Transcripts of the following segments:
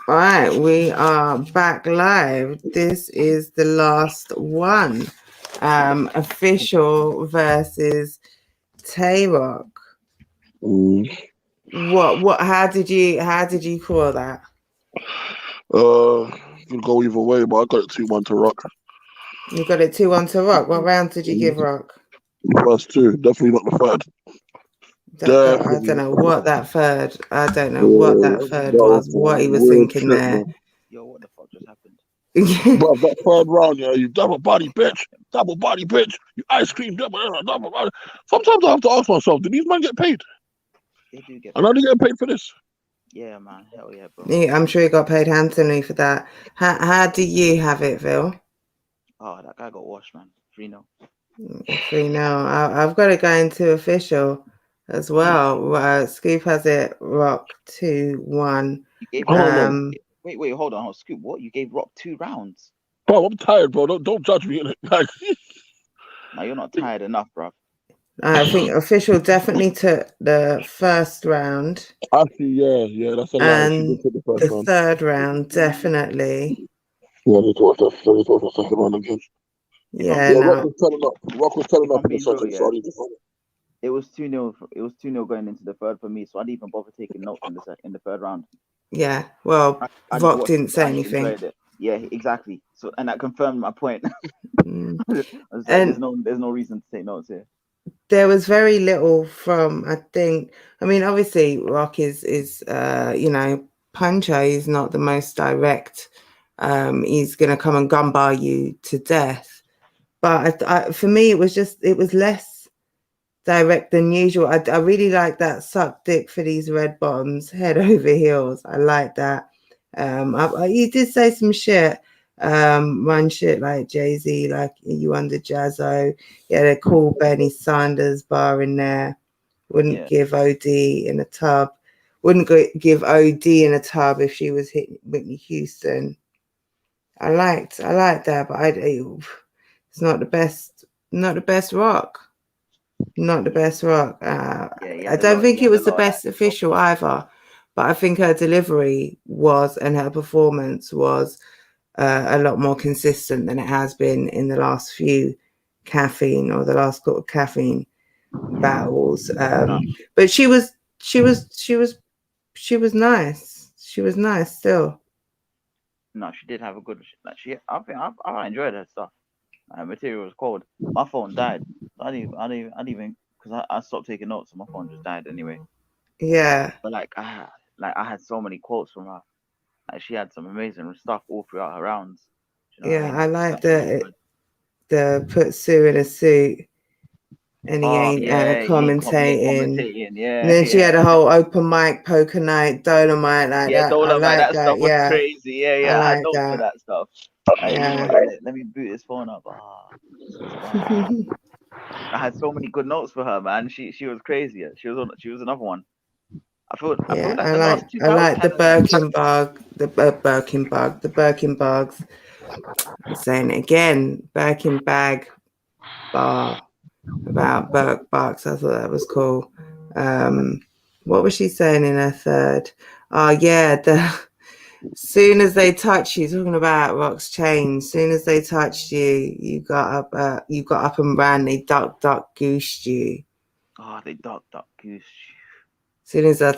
All right, we are back live. This is the last one. Official versus Tay Roc. How did you call that? Could go either way, but I got it 2-1 to Roc. You got it 2-1 to Roc. What round did you give Roc? First two, definitely not the third. I don't know what that third. I don't know what that third was. What he was thinking there. Yo, what the fuck just happened? Bro, that third round, yeah, you double body bitch, you ice cream double body. Sometimes I have to ask myself, did these men get paid? They do get paid. And are they getting paid for this? Yeah, man. Hell yeah, bro. Yeah, I'm sure he got paid handsomely for that. How do you have it, Phil? Oh, that guy got washed, man. 3-0. 3-0. I've got to go into official as well. Scoop has it Roc 2-1. Wait, hold on. Scoop, what? You gave Roc 2 rounds? Bro, I'm tired, bro. Don't judge me. No, you're not tired enough, bro. I think official definitely took the first round. Actually, yeah, that's a lie. And the third round, definitely. Yeah, they took the second round again. Yeah, no. Roc was telling up in the second, so I didn't find it. It was 2-0. It was 2-0 going into the third for me, so I didn't even bother taking notes in the third round. Yeah, well, Roc didn't say anything. Yeah, exactly. So, and that confirmed my point. There's no reason to take notes here. There was very little from, obviously Roc is Pancho is not the most direct. He's going to come and Gunbar you to death. But for me, it was less direct than usual. I really like that suck dick for these red bottoms, head over heels. I like that. You did say some shit. Run shit like Jay-Z, like you under Jazzo. Yeah, they call Bernie Sanders bar in there. Wouldn't give OD in a tub. Wouldn't give OD in a tub if she was hitting Whitney Houston. I liked that, but it's not the best. Not the best Roc. Not the best Roc. I don't think it was the best official either, but I think her delivery was and her performance was a lot more consistent than it has been in the last few caffeine battles. But she was nice. She was nice still. No, she did have a good. I enjoyed her stuff. Material was cold. My phone died. I didn't even because I stopped taking notes, so my phone just died anyway. Yeah. But I had so many quotes from her. Like she had some amazing stuff all throughout her rounds. You know I like the put Sue in a suit. And he ain't commentating. Yeah. And then she had a whole open mic, poker night, Dolomite like that. That stuff was crazy. Yeah. I like that. For that stuff. Yeah. Let me boot this phone up. I had so many good notes for her, man. She was crazy. She was another one. I feel like I like the Birkenbugs. I'm saying it again, Birkin bag bar about Birkenbugs. I thought that was cool. What was she saying in her third? Oh yeah, soon as they touch you, talking about Roc's chain. Soon as they touched you, you got up and ran. They duck goosed you. Oh, they duck goosed you. Soon as I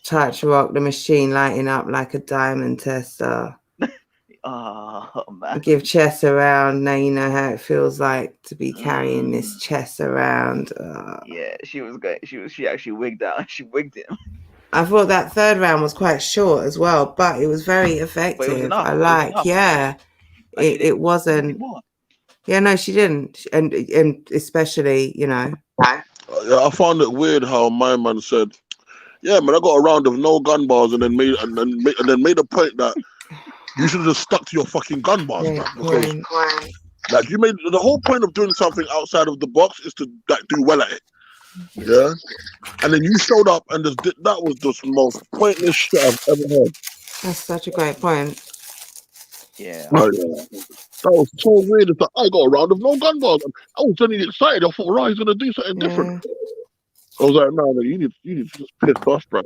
touch Roc, the machine lighting up like a diamond tester. Oh man! Give chess around. Now you know how it feels like to be carrying this chess around. Yeah, she was good. She actually wigged out. She wigged him. I thought that third round was quite short as well, but it was very effective. It wasn't. Yeah, no, she didn't, and especially Yeah, I found it weird how my man said, "Yeah, man, I got a round of no gun bars," and then made a point that you should have just stuck to your fucking gun bars, man. Because you made the whole point of doing something outside of the box is to do well at it. Yeah, and then you showed up and that was the most pointless shit I've ever heard. That's such a great point. Yeah. That was so weird. It's like, I got a round of no gun bars. I was suddenly excited. I thought, right, he's gonna do something different. I was like, no, you need to just piss off, bro.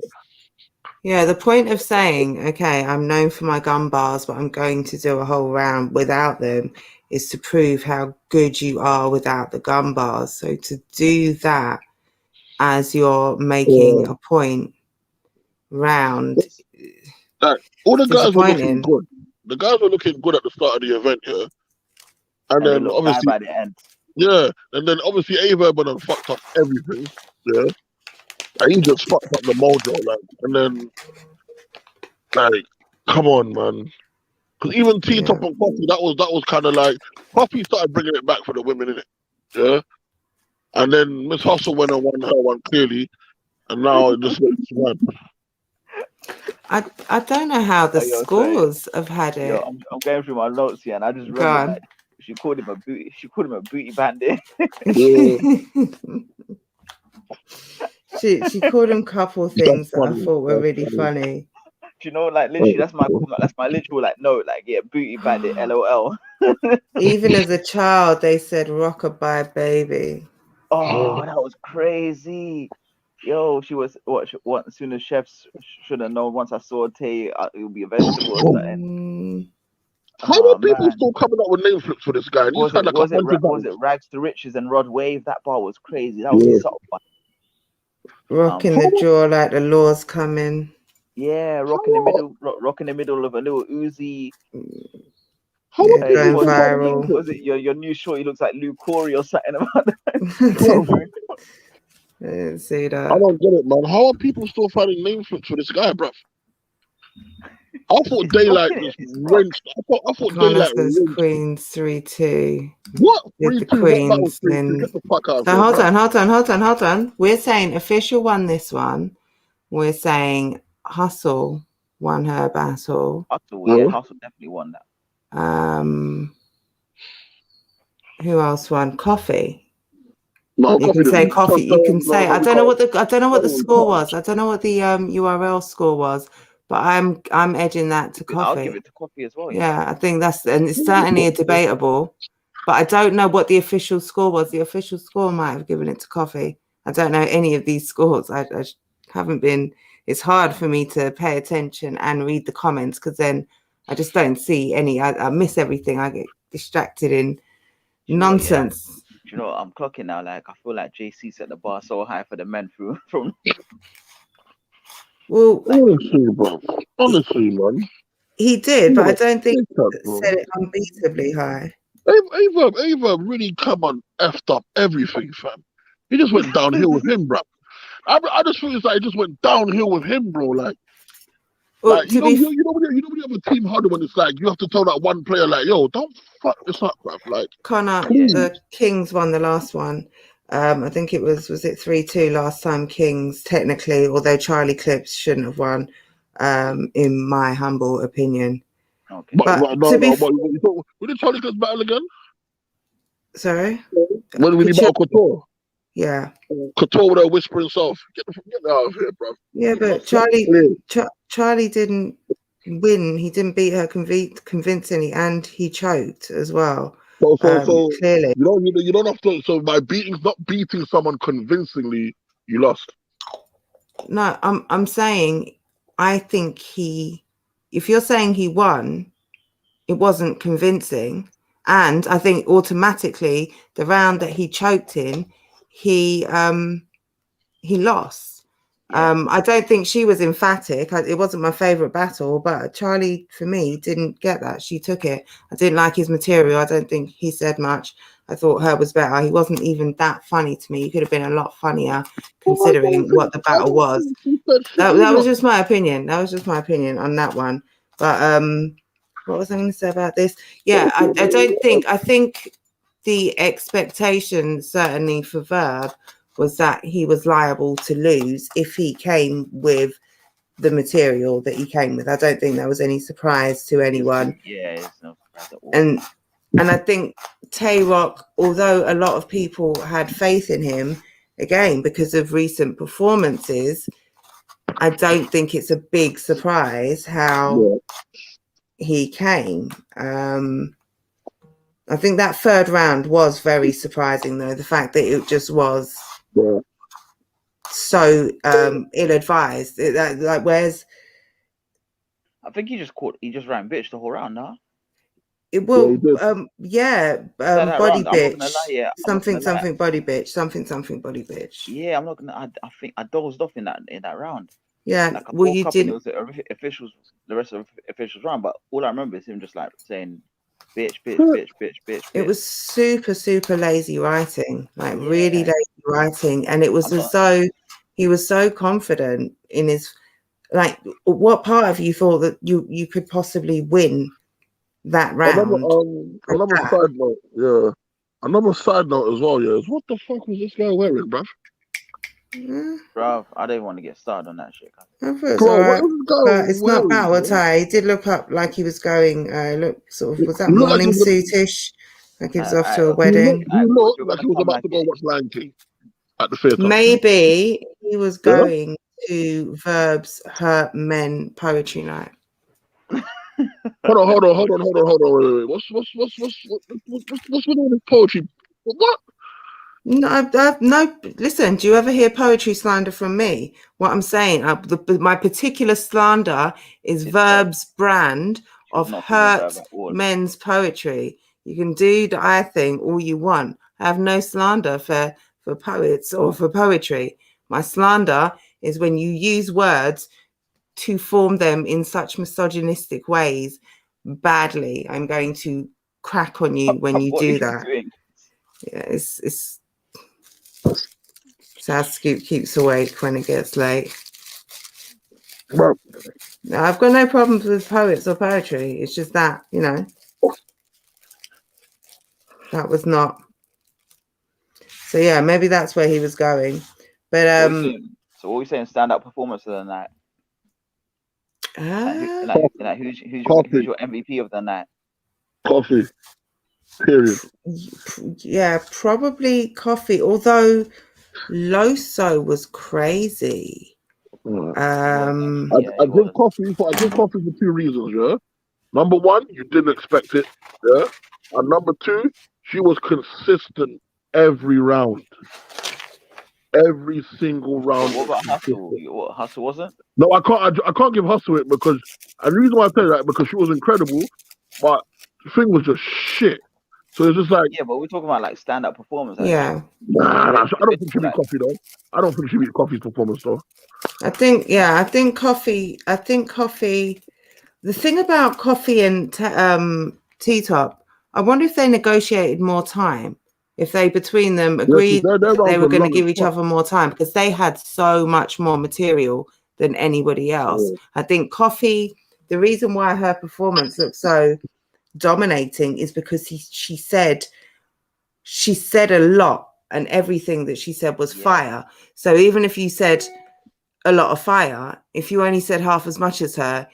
Yeah, the point of saying, okay, I'm known for my gun bars, but I'm going to do a whole round without them is to prove how good you are without the gun bars. So to do that as you're making a point round, Like, all the guys were looking disappointing. good. The guys were looking good at the start of the event, yeah. And they then look bad obviously, by the end. yeah, and then obviously Averb and fucked up everything, yeah. And he just fucked up the mojo, like, and then like, come on, man. Because even T Top Yeah. and Coffee, that was kind of like Coffee started bringing it back for the women, innit? Yeah. And then Miss Hustle went and won her one clearly, and now it just looks mad. I don't know how the Oh, you're scores have had Yo, it. I'm going through my notes here, and I just Go remember on. like she called him a booty. She called him a booty bandit. Yeah, she called him couple that's things that I funny. thought were That's really funny. funny. Do you know, like literally, that's my literal like note, like yeah, booty bandit, LOL. Even as a child, they said "rockabye baby." Oh, that was crazy. Yo, she was what? As soon as chefs should have known. Once I saw Tay, it would be a vegetable or something. How Oh are people man, still coming up with name flips for this guy? And he's was had it like was it 100 was bands. it Rags to Riches and Rod Wave? That bar was crazy. That Yeah. was so fun. Rocking the jaw like the law's coming. Yeah, rock in the middle of a little Uzi. How Yeah, are Hey, people going still finding viral. name flips? was it your new shorty looks like Lou Corey or something about I that? didn't see I that. don't get it, man. How are people still finding name flips for this guy, bruv? I thought It's Daylight rocking it. just It's rock. rinsed. I thought Connor Daylight says rinsed. Queens 3-2. What? Did the 3-2? What battle Queens 3-2? win? Get the fuck out of So here, hold on. We're saying official won this one. We're saying Hustle won her battle. Hustle definitely won that. Who else won? Coffee. No, You can say coffee. You can No, say I don't know what the score was. I don't know what the URL score was, but I'm edging that to Coffee. I'll give it to Coffee as well. Yeah, I think and it's certainly a debatable, but I don't know what the official score was. The official score might have given it to Coffee. I don't know any of these scores. I haven't been. It's hard for me to pay attention and read the comments because then I just don't see any. I miss everything. I get distracted in nonsense. You know, I'm clocking now. Like I feel like JC set the bar so high for the men from. Well, honestly, man, he did, but I don't think he set it unbeatably high. Ava really come on effed up everything, fam. He just went downhill with him, bro. I just feel it's like it just went downhill with him, bro. Like, well, like you know, when you have a team huddle when it's like you have to tell that one player like, yo, don't fuck this up, bruv. Like, Connor, the Kings won the last one. I think it was it 3-2 last time Kings technically, although Charlie Clips shouldn't have won, in my humble opinion. Okay. But when did Charlie Clips battle again? Sorry? When he battled Couture? Yeah. Couture with her whispering self. Get out of here, bro. Yeah, but Charlie didn't win. He didn't beat her convincingly, and he choked as well. So clearly, you don't have to. So by not beating someone convincingly, you lost. No, I'm saying, I think if you're saying he won, it wasn't convincing, and I think automatically the round that he choked in, he lost. Yeah. I don't think she was emphatic. It wasn't my favorite battle, but Charlie, for me, didn't get that. She took it. I didn't like his material. I don't think he said much. I thought her was better. He wasn't even that funny to me. He could have been a lot funnier considering what the battle was. That was just my opinion. That was just my opinion on that one. But what was I going to say about this? Yeah, I think the expectation certainly for Verb was that he was liable to lose if he came with the material that he came with. I don't think there was any surprise to anyone. Yeah, it's no surprise at all. And I think Tay Roc, although a lot of people had faith in him, again, because of recent performances, I don't think it's a big surprise how he came. I think that third round was very surprising, though. The fact that it just was so ill-advised. Like, where's I think he just ran bitch the whole round, nah? It will, he did. That body round, I'm not gonna bitch, lie, yeah, I'm not gonna lie. something body bitch, something body bitch. Yeah, I'm not gonna. I think I dozed off in that round. Yeah, Like I well, woke you up and it didn't. was the rest of the officials round, but all I remember is him just like saying, "Bitch, bitch, bitch, bitch, bitch." It was super lazy writing, like really Yeah. lazy writing, and it was as though he was so confident in his. Like, what part of you thought that you could possibly win that round? Another side note, yeah. Another side note as well, yeah, is what the fuck was this guy wearing, bruv? Bro, I didn't want to get started on that shit. I thought it's Bro, all right, what is this guy but it's not wearing, battle bro? tie. He did look up like he was going. Look, sort of, was that He looked like morning he was, suitish? Like he was off to a Okay. wedding. he looked We're like gonna he was come about like to go it. watch Lion King at the theatre. Maybe he was Yeah? going to Verb's Hurt Men poetry night. Hold on. Wait. What's with all this poetry? What? No, no. Listen, do you ever hear poetry slander from me? What I'm saying, my particular slander is Verb's brand of not feeling Verb hurt at all. men's poetry. You can do the I thing all you want. I have no slander for poets or for poetry. My slander is when you use words to form them in such misogynistic ways badly. I'm going to crack on you when you What do are you that. doing? Yeah, it's how Scoop keeps awake when it gets late. Bro. No, I've got no problems with poets or poetry. It's just that, you know, that was not. So yeah, maybe that's where he was going. But So what are we saying? Standout performance of the night. Who's your MVP of the night? Coffee. Period. Yeah, probably Coffee. Although Loso was crazy. I give Coffee for 2 reasons, yeah. Number one, you didn't expect it, yeah. And number two, she was consistent every round. Every single round. What about Hustle? What Hustle wasn't? No, I can't give Hustle it because, and the reason why I tell you that because she was incredible, but the thing was just shit. So it's just like, yeah, but we're talking about like stand-up performance. Yeah. Nah, I don't think she beat Coffee though. I don't think she beat Coffee's performance though. I think Coffee. The thing about Coffee and T-Top, I wonder if they negotiated more time. If they between them agreed that they were going to give each other more time because they had so much more material than anybody else. Yeah. I think Coffee, the reason why her performance looked so dominating is because she said a lot and everything that she said was fire. So even if you said a lot of fire, if you only said half as much as her,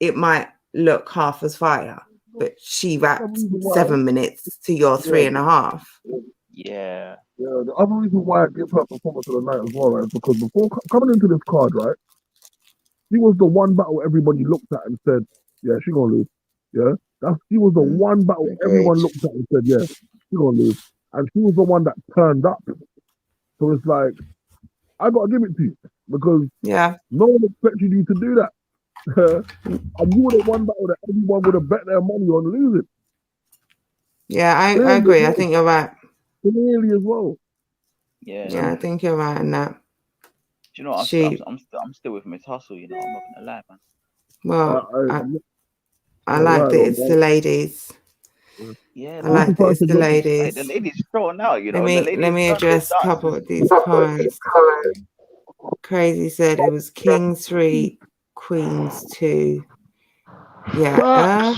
it might look half as fire. But she rapped 7 minutes to your 3.5. Yeah. Yeah, the other reason why I give her performance of the night as well, right, is because before coming into this card, right, she was the one battle everybody looked at and said, yeah, she gonna lose. Yeah, she was the one battle everyone looked at and said, yeah, she gonna lose. And she was the one that turned up. So it's like, I gotta give it to you because no one expected you to do that. And you would have won battle that everyone would have bet their money on losing. Yeah, I agree. I think you're right. Clearly as well. Yeah, I think you're right in that. Do you know what? I'm still with Miss Hustle, you know, I'm not gonna lie, man. Well, I like that it's the ladies. Yeah, I like that it's the ladies. Like, the ladies throwing out, you know. Let me address a couple of these comments. Crazy said it was Kings 3, Queens 2. Yeah.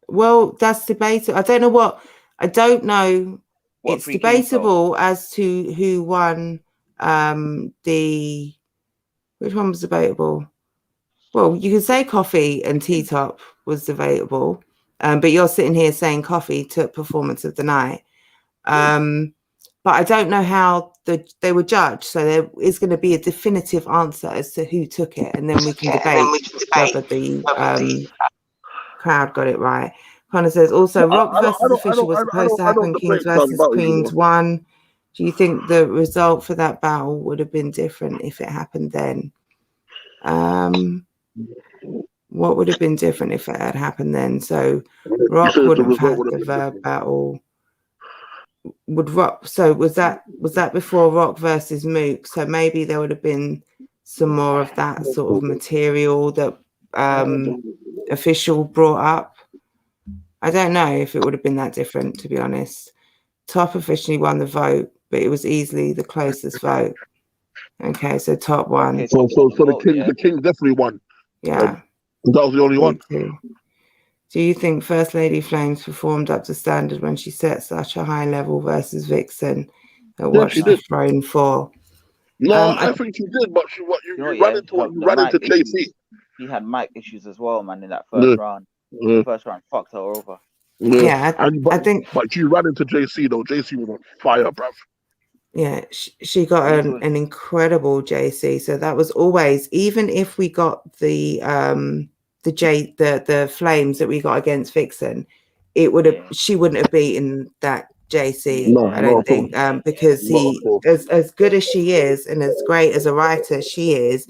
Well, that's debatable. I don't know. It's debatable as to who won which one was debatable? Well, you can say Coffee and T-Top was debatable. But you're sitting here saying Coffee took performance of the night. But I don't know how they were judged. So there is going to be a definitive answer as to who took it. And then we can debate whether the crowd got it right. Connor says, also, Rock versus Official was supposed to happen. Kings versus Queens 1. Do you think the result for that battle would have been different if it happened then? what would have been different if it had happened then? So You Roc said the wouldn't have result had would have the been Verb different. battle. Would Roc? So was that before Roc versus Mook? So maybe there would have been some more of that sort of material that Official brought up. I don't know if it would have been that different, to be honest. Top officially won the vote, but it was easily the closest vote. Okay, so Top won. Okay, So yeah. the King definitely won. Yeah. That was the only one. Too. Do you think First Lady Flames performed up to standard when she set such a high level versus Vixen at what she she's did. thrown for? No, I think she did, but you ran into JC. She had mic issues as well, man, in that first round. The first round fucked her over. Yeah, I think. But you ran into JC though. JC was on fire, bruv. Yeah, she got an incredible JC. So that was always, even if we got the flames that we got against Vixen, it would have she wouldn't have beaten that JC. No, I don't think because he as good as she is and as great as a writer she is,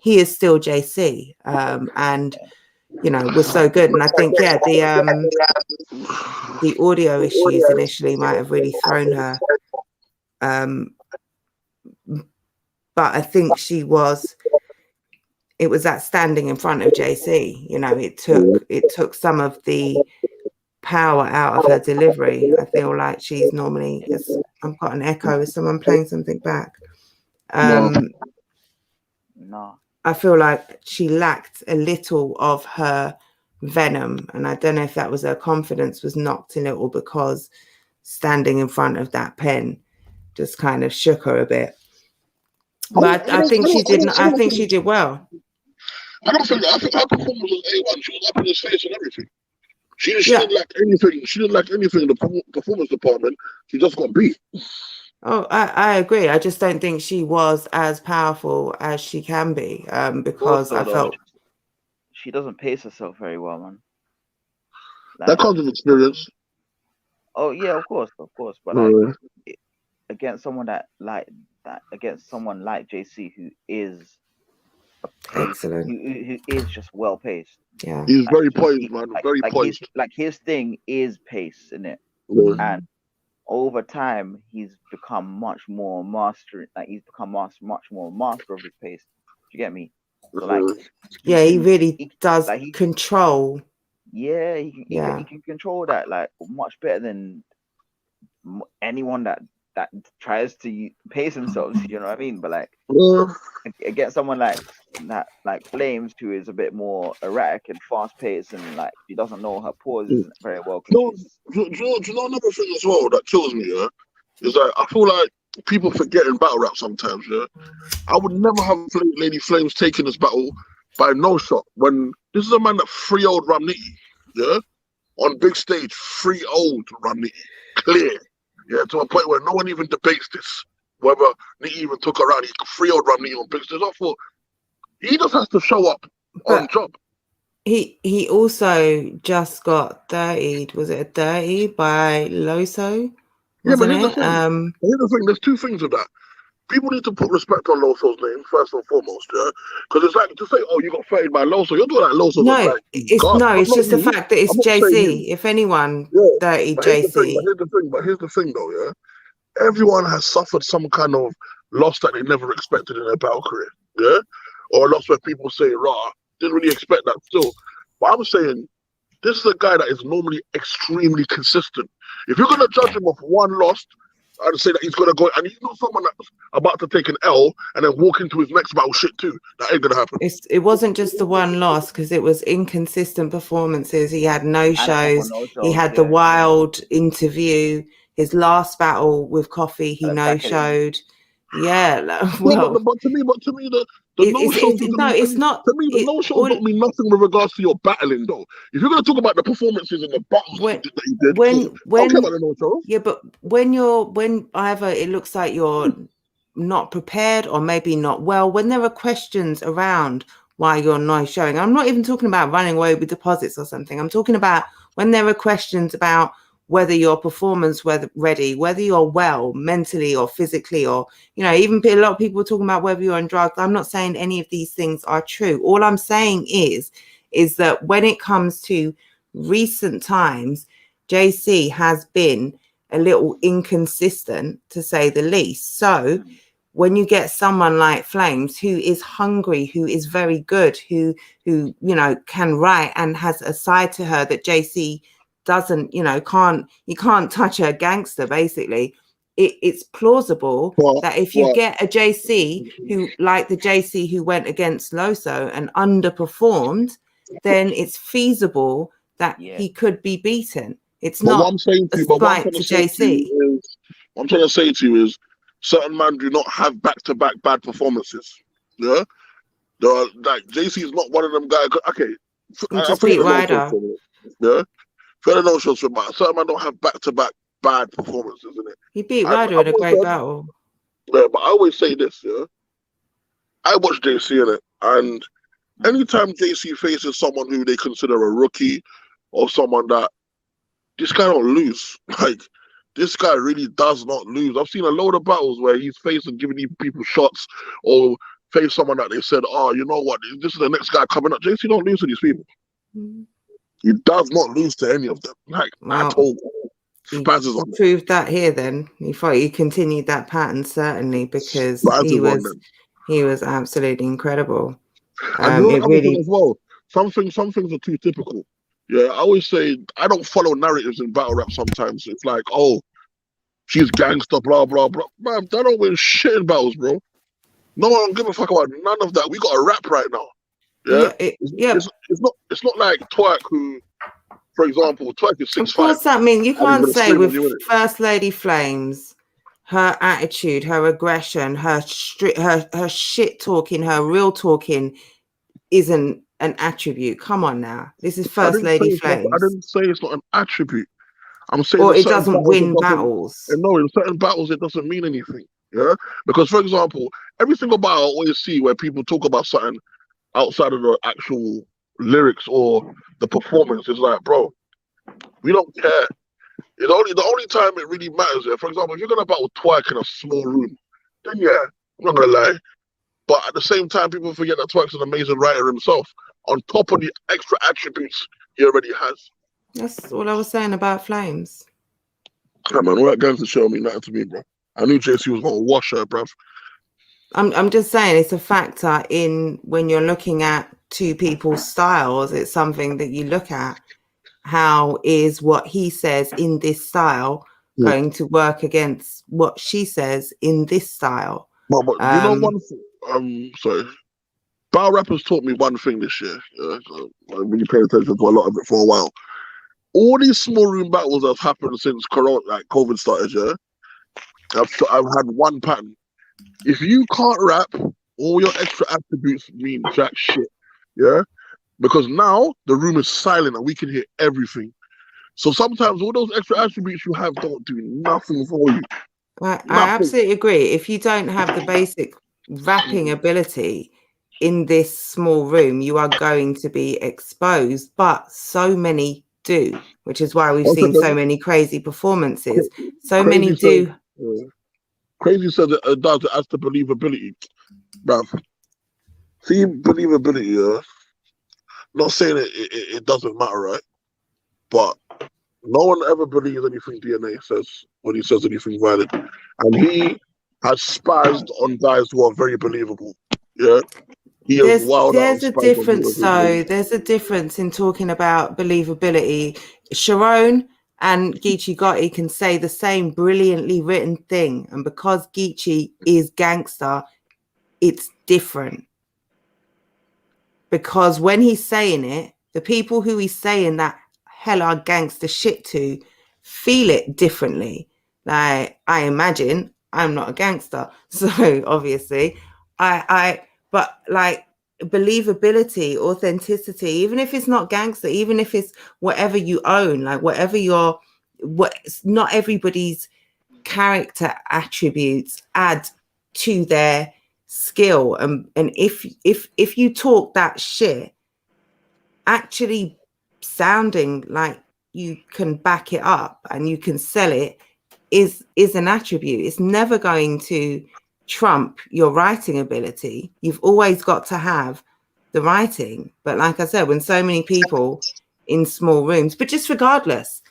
he is still JC. And you know, was so good. And I think the audio issues initially might have really thrown her. But I think it was that standing in front of JC, you know, it took some of the power out of her delivery. I feel like she's normally, I've got an echo. Is someone playing something back? No. I feel like she lacked a little of her venom. And I don't know if that was her confidence was knocked a little because standing in front of that pen just kind of shook her a bit. But I think she did. I think she did well. I don't think. I think her performance was A1. She was up in his face and everything. She didn't lack anything. She didn't lack anything in the performance department. She just got beat. Oh, I agree. I just don't think she was as powerful as she can be. Because I felt she doesn't pace herself very well, man. Like, that comes with experience. Oh yeah, of course. But against someone against someone like JC, who is excellent, who is just well paced. Yeah, he's very poised, man. Very poised. His thing is pace, isn't it? And over time, he's become much more master. Like he's become much more master of his pace. Do you get me? So he really does control. Yeah, he can control that like much better than anyone that tries to pace themselves. You know what I mean? But like against someone like Flames, who is a bit more erratic and fast paced, and like she doesn't know her pauses very well. Do you know another thing as well that kills me? Yeah, is that I feel like people forget in battle rap sometimes. Yeah, I would never have Lady Flames taking this battle by no shot when this is a man that 3-0'd Ramniti. Yeah, on big stage, 3-0'd Ramniti, clear. Yeah, to a point where no one even debates this. Whether Nitty even took her out, he 3-0'd Ramniti on big stage. I thought he just has to show up on job. He also just got 30'd. Was it a 30 by Loso? Yeah, but here's the thing. There's two things with that. People need to put respect on Loso's name first and foremost, yeah. Because it's like to say, "Oh, you got 30'd by Loso." You're doing like Loso. No, it's just the fact that it's JC. If anyone 30'd JC. But here's the thing, though, yeah. Everyone has suffered some kind of loss that they never expected in their battle career, yeah, or a loss where people say, "Rah, didn't really expect that." Still, but I'm saying this is a guy that is normally extremely consistent. If you're gonna judge him off one loss, I'd say that he's gonna go, and he's not someone that's about to take an L and then walk into his next battle shit too. That ain't gonna happen. It wasn't just the one loss because it was inconsistent performances. He had no shows. He had the wild interview. His last battle with Coffee, he no-showed. Yeah, well, but to me, the no-show. It's not. To me, the no-show don't mean nothing with regards to your battling, though. If you're gonna talk about the performances and the battles that you did, when about the no-show. Yeah, but when either it looks like you're not prepared or maybe not well, when there are questions around why you're not showing. I'm not even talking about running away with deposits or something. I'm talking about when there are questions about whether your performance ready, whether you're well mentally or physically, or, you know, even a lot of people are talking about whether you're on drugs. I'm not saying any of these things are true. All I'm saying is is that when it comes to recent times, JC has been a little inconsistent, to say the least. So when you get someone like Flames, who is hungry, who is very good, who you know, can write and has a side to her that JC doesn't, you know, you can't touch her gangster, basically. It's plausible that if you get a JC who, like the JC who went against Loso and underperformed, then it's feasible that he could be beaten. It's not what I'm saying to you, a slight to JC. What I'm trying to say to you is, certain men do not have back-to-back bad performances. Yeah, there are, like, JC is not one of them guys. Okay, I beat Ryder. Yeah, fair enough, but certain men don't have back-to-back bad performances, isn't it? He beat Ryder in a great battle. Yeah, but I always say this, yeah. I watch JC in it, and anytime JC faces someone who they consider a rookie or someone that this guy don't lose, like, this guy really does not lose. I've seen a load of battles where he's faced and giving people shots, or face someone that they said, oh, you know what, this is the next guy coming up. JC don't lose to these people. He does not lose to any of them, like, at all. He proved that here. Then he continued that pattern, certainly, because he was absolutely incredible. And it really, as well, some things are too typical. Yeah, I always say I don't follow narratives in battle rap. Sometimes it's like, oh, she's gangster, blah blah blah. Man, they don't win shit in battles, bro. No one give a fuck about none of that. We got a rap right now. Yeah, it's not like Twerk, who, for example, Twerk is 6'5". Of course, that means you can't say with First Lady Flames, her attitude, her aggression, her shit talking, her real talking isn't an attribute. Come on now, this is First Lady Flames. I didn't say it's not an attribute. I'm saying, or it doesn't win battles. No, in certain battles it doesn't mean anything. Yeah, because for example, every single battle I always see where people talk about something outside of the actual lyrics or the performance, is like, bro, we don't care. It's only the only time it really matters. Yeah? For example, if you're gonna battle Twerk in a small room, then yeah, I'm not gonna lie. But at the same time, people forget that Twerk's an amazing writer himself, on top of the extra attributes he already has. That's all I was saying about Flames. Yeah, man, all that going to show me nothing to me, bro. I knew JC was gonna wash her, bruv. I'm just saying it's a factor in when you're looking at two people's styles. It's something that you look at. How is what he says in this style going to work against what she says in this style? But you know one thing, sorry. Battle rappers taught me one thing this year. Yeah? I really paid attention to a lot of it for a while. All these small room battles that have happened since Corona, like COVID started, yeah, I've had one pattern. If you can't rap, all your extra attributes mean jack shit. Yeah? Because now the room is silent and we can hear everything. So sometimes all those extra attributes you have don't do nothing for you. I absolutely agree. If you don't have the basic rapping ability in this small room, you are going to be exposed. But so many do, which is why we've seen so many crazy performances. So many do. Crazy said it does, it adds to believability. Bruv. See, believability, yeah. Not saying it doesn't matter, right? But no one ever believes anything DNA says when he says anything valid. And he has spazzed on guys who are very believable. Yeah. There's a difference, though. There's a difference in talking about believability. Sharon and Geechee Gotti can say the same brilliantly written thing. And because Geechee is gangster, it's different. Because when he's saying it, the people who he's saying that hella gangster shit to feel it differently. Like, I imagine I'm not a gangster. So obviously, but like believability, authenticity, even if it's not gangster, even if it's whatever you own, like not everybody's character attributes add to their skill. And if you talk that shit, actually sounding like you can back it up and you can sell it is an attribute. It's never going to trump your writing ability. You've always got to have the writing. But like I said, when so many people in small rooms, but just regardless,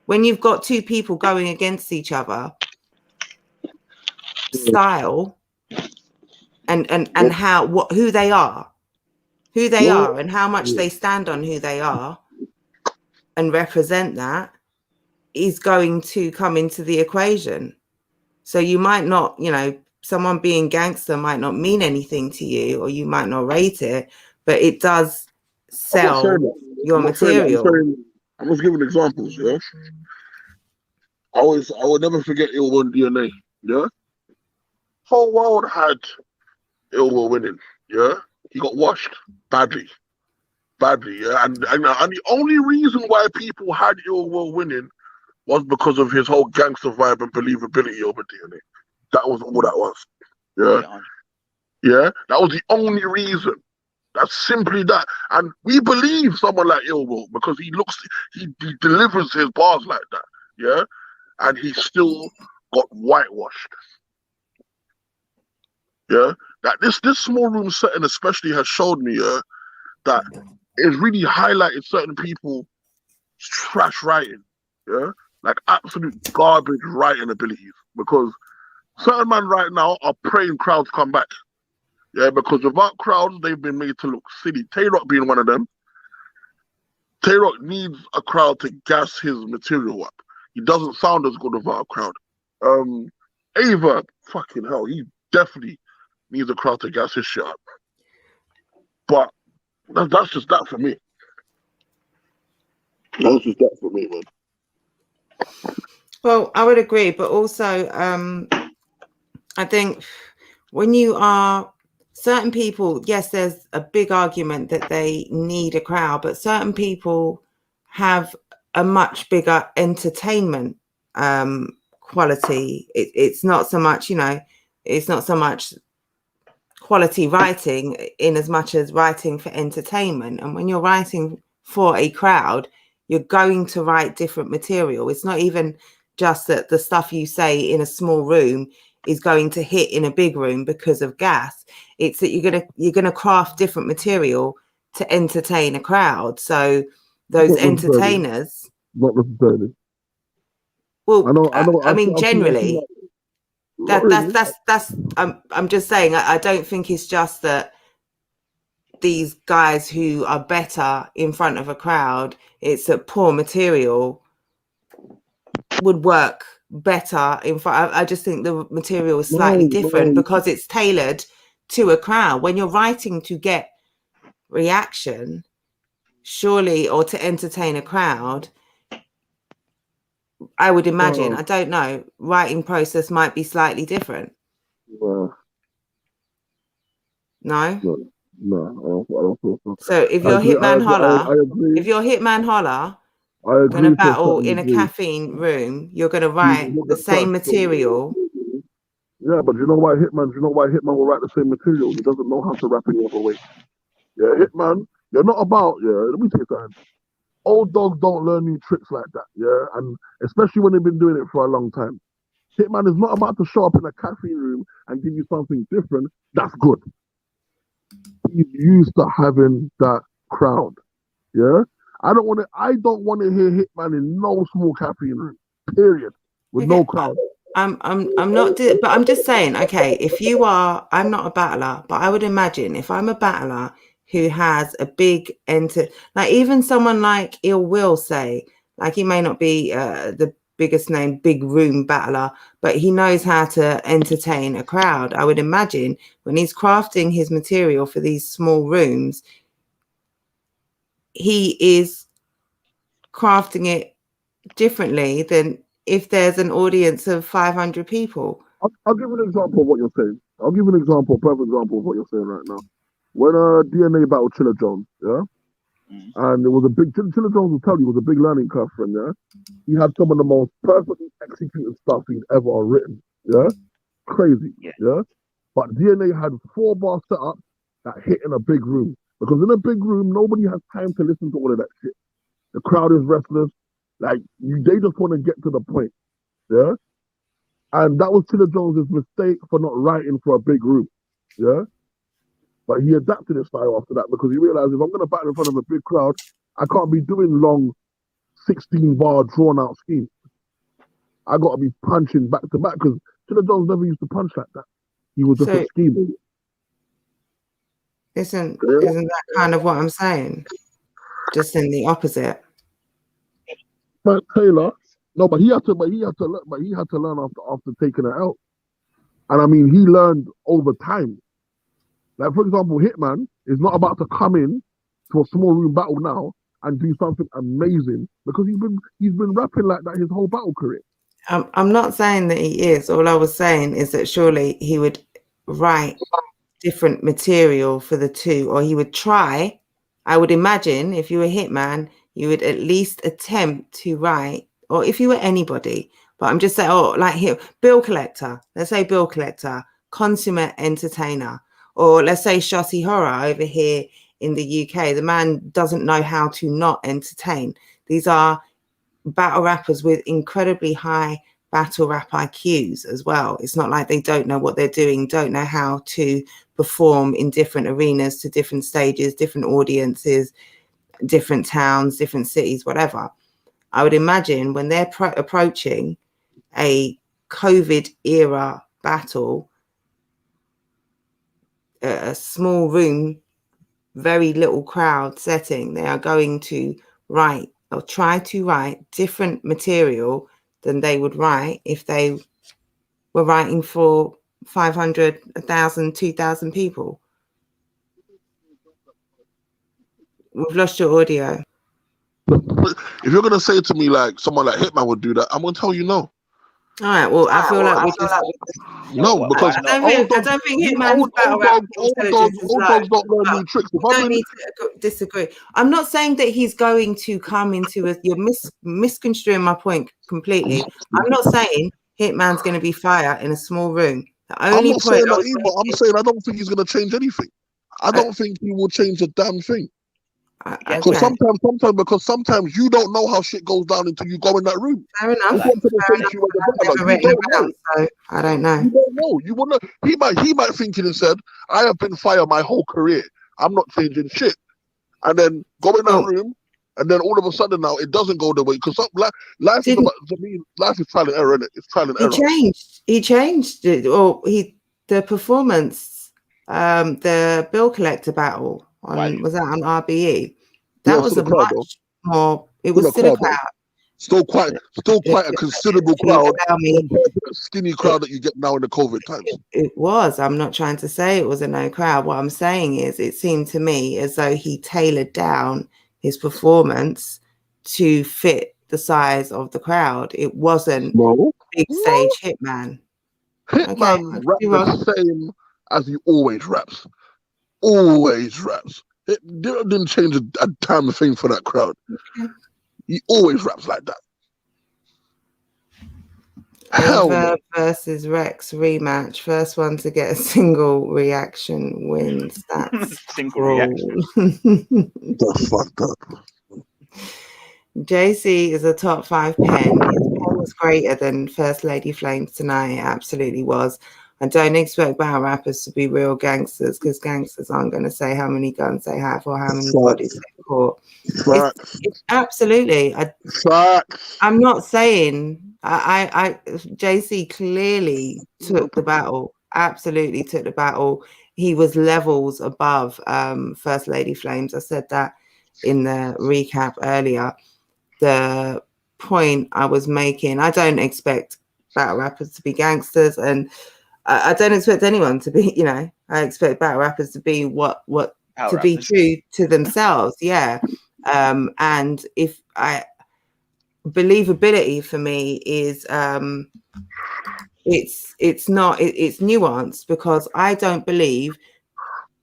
when you've got two people going against each other, style and how who they are and how much they stand on who they are and represent that is going to come into the equation. So you might not, you know, someone being gangster might not mean anything to you, or you might not rate it, but it does sell your material. I'm just giving examples, yeah. I will never forget Ill Will DNA, yeah. Whole world had Ill Will winning, yeah. He got washed badly, yeah. And the only reason why people had Ill Will winning was because of his whole gangster vibe and believability over DNA. That was all that was, yeah. Yeah, that was the only reason. That's simply that. And we believe someone like Ill Will because he delivers his bars like that, yeah? And he still got whitewashed. Yeah? That this small room setting especially has showed me, yeah, that it's really highlighted certain people's trash writing, yeah? Like absolute garbage writing abilities. Because certain men right now are praying crowds come back. Yeah, because without crowds, they've been made to look silly. Tay Roc being one of them. Tay Roc needs a crowd to gas his material up. He doesn't sound as good without a crowd. Verb, fucking hell, he definitely needs a crowd to gas his shit up. But that's just that for me. That's just that for me, man. Well, I would agree, but also I think when you are certain people, yes, there's a big argument that they need a crowd, but certain people have a much bigger entertainment quality. It's not so much, you know, it's not so much quality writing in as much as writing for entertainment. And when you're writing for a crowd, you're going to write different material. It's not even just that the stuff you say in a small room is going to hit in a big room because of gas. It's that you're gonna craft different material to entertain a crowd. So those entertainers, not necessarily. Well, I mean, generally, that's. I'm just saying. I don't think it's just that these guys who are better in front of a crowd. It's that poor material would work better in front. I just think the material is slightly different because it's tailored to a crowd. When you're writing to get reaction, surely, or to entertain a crowd, I would imagine, I don't know, writing process might be slightly different. No. No, I don't feel so. So if you're Hitman Holler, going to battle in a caffeine room, you're going to write the same material. Yeah, but you know why Hitman will write the same material? He doesn't know how to rap any other way. Yeah, Hitman, you're not about, let me tell you something. Old dogs don't learn new tricks like that, yeah? And especially when they've been doing it for a long time. Hitman is not about to show up in a caffeine room and give you something different that's good. He's used to having that crowd, yeah? I don't want to hear Hitman in no small caffeine room, period, with no crowd. I'm not, but I'm just saying, okay, if you are, I'm not a battler, but I would imagine if I'm a battler who has a big like even someone like Ill Will, say, like he may not be the biggest name, big room battler, but he knows how to entertain a crowd. I would imagine when he's crafting his material for these small rooms, he is crafting it differently than if there's an audience of 500 people. I'll give an example of what you're saying. I'll give an example, a perfect example of what you're saying right now. When DNA battled Chilla Jones, yeah? And it was a big, Chilla Jones will tell you, it was a big learning curve for him, yeah? He had some of the most perfectly executed stuff he'd ever written, yeah? Crazy, yeah? But DNA had 4-bar setup that hit in a big room. Because in a big room, nobody has time to listen to all of that shit. The crowd is restless. Like, they just want to get to the point, yeah? And that was Chilla Jones's mistake for not writing for a big room, yeah? But he adapted his style after that because he realized if I'm going to battle in front of a big crowd, I can't be doing long 16-bar drawn-out schemes. I got to be punching back to back because Chilla Jones never used to punch like that. He was just a schemer. Isn't that kind of what I'm saying? Just in the opposite. But Taylor, no, but he had to learn after taking it out. And I mean, he learned over time. Like, for example, Hitman is not about to come in to a small room battle now and do something amazing because he's been rapping like that his whole battle career. I'm not saying that he is. All I was saying is that surely he would write different material for the two, or he would try. I would imagine if you were Hitman, you would at least attempt to write, or if you were anybody, but I'm just saying, like here, bill collector, let's say bill collector, consummate entertainer, or let's say Shotty Horror over here in the UK. The man doesn't know how to not entertain. These are battle rappers with incredibly high battle rap IQs as well. It's not like they don't know what they're doing, don't know how to perform in different arenas, to different stages, different audiences, different towns, different cities, whatever. I would imagine when they're approaching a COVID era battle, a small room, very little crowd setting, they are going to write or try to write different material than they would write if they were writing for 500, 1,000, 2,000 people. We've lost your audio. If you're gonna say to me like someone like Hitman would do that, I'm gonna tell you no. All right. Well, I feel like we're just no, because I don't think Hitman's battle rap intelligence is low. I don't need to disagree. I'm not saying that he's going to come into you're misconstruing my point completely. I'm not saying Hitman's going to be fire in a small room. I'm not saying that either. I'm saying I don't think he's going to change anything. I don't think he will change a damn thing. Because sometimes you don't know how shit goes down until you go in that room. Fair enough. I don't know. You don't know. You wouldn't know. He might think it and said, I have been fire my whole career. I'm not changing shit. And then go in that room, and then all of a sudden now it doesn't go the way because life is about, to me, life is trial and error, isn't it? It's trial and error. He changed it, or the performance, the bill collector battle was that on RBE? That was a much more. It was still a crowd. Still quite a considerable crowd compared to the skinny crowd that you get now in the COVID times. It was. I'm not trying to say it was a no crowd. What I'm saying is it seemed to me as though he tailored down his performance to fit the size of the crowd. It wasn't big stage Hitman. Hitman raps the same as he always raps. Always raps. It didn't change a damn thing for that crowd. Okay. He always raps like that. Verb versus Rex rematch. First one to get a single reaction wins. That's single reaction. That's fucked up. JC is a top 5 pen. His pen was greater than First Lady Flames tonight. It absolutely was. I don't expect battle rappers to be real gangsters because gangsters aren't going to say how many guns they have or how many bodies they caught. It's absolutely. I'm not saying JC clearly took the battle. Absolutely took the battle. He was levels above First Lady Flames. I said that in the recap earlier. The point I was making, I don't expect battle rappers to be gangsters, and I don't expect anyone to be, I expect battle rappers to be be true to themselves. Yeah. And if believability for me is, it's nuanced because I don't believe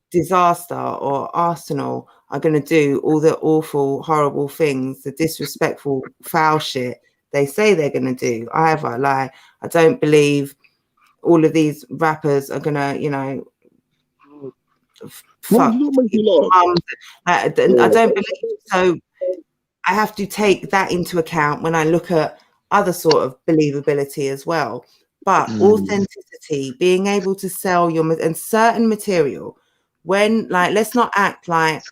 Disaster or Arsenal are going to do all the awful, horrible things, the disrespectful, foul shit they say they're going to do either. Like, I don't believe all of these rappers are gonna, fuck. I don't believe so. I have to take that into account when I look at other sort of believability as well. But authenticity, being able to sell your and certain material when, like, let's not act like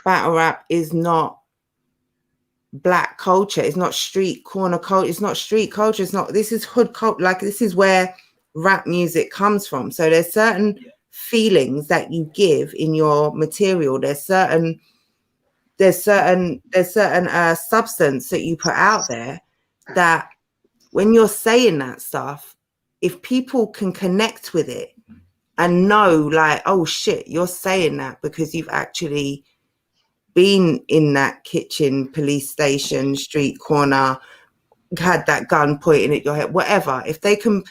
battle rap is not black culture. It's not street corner culture. It's not street culture. It's not, this is hood culture. Like, this is where rap music comes from. So there's certain feelings that you give in your material. There's certain substance that you put out there that when you're saying that stuff, if people can connect with it and know, like, oh shit, you're saying that because you've actually been in that kitchen, police station, street corner, had that gun pointing at your head, whatever, if they can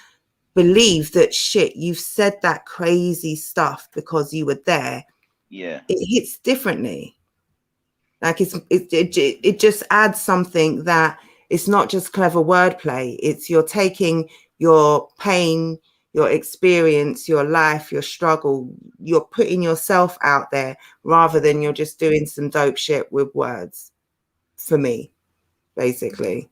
believe that shit, you've said that crazy stuff because you were there, it hits differently. Like, it just adds something that it's not just clever wordplay. It's you're taking your pain, your experience, your life, your struggle, you're putting yourself out there rather than you're just doing some dope shit with words, for me, basically.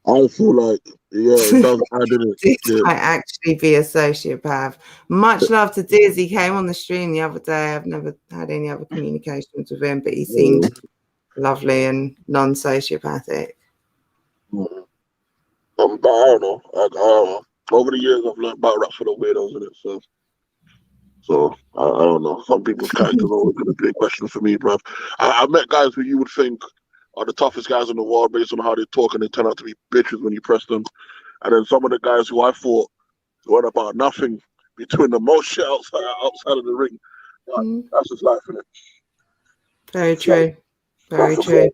I feel like, it does add in it. This might actually be a sociopath. Much love to Diz. He came on the stream the other day. I've never had any other communications with him, but he seemed lovely and non-sociopathic. But I don't know. I don't know. Over the years, I've learned about rap for the weirdos in it. So I don't know. Some people's characters are always going to be a question for me, bruv. I met guys who you would think are the toughest guys in the world based on how they talk, and they turn out to be bitches when you press them. And then some of the guys who I thought were about nothing between the most shit outside of the ring. That's just life, innit? Very true. Very true.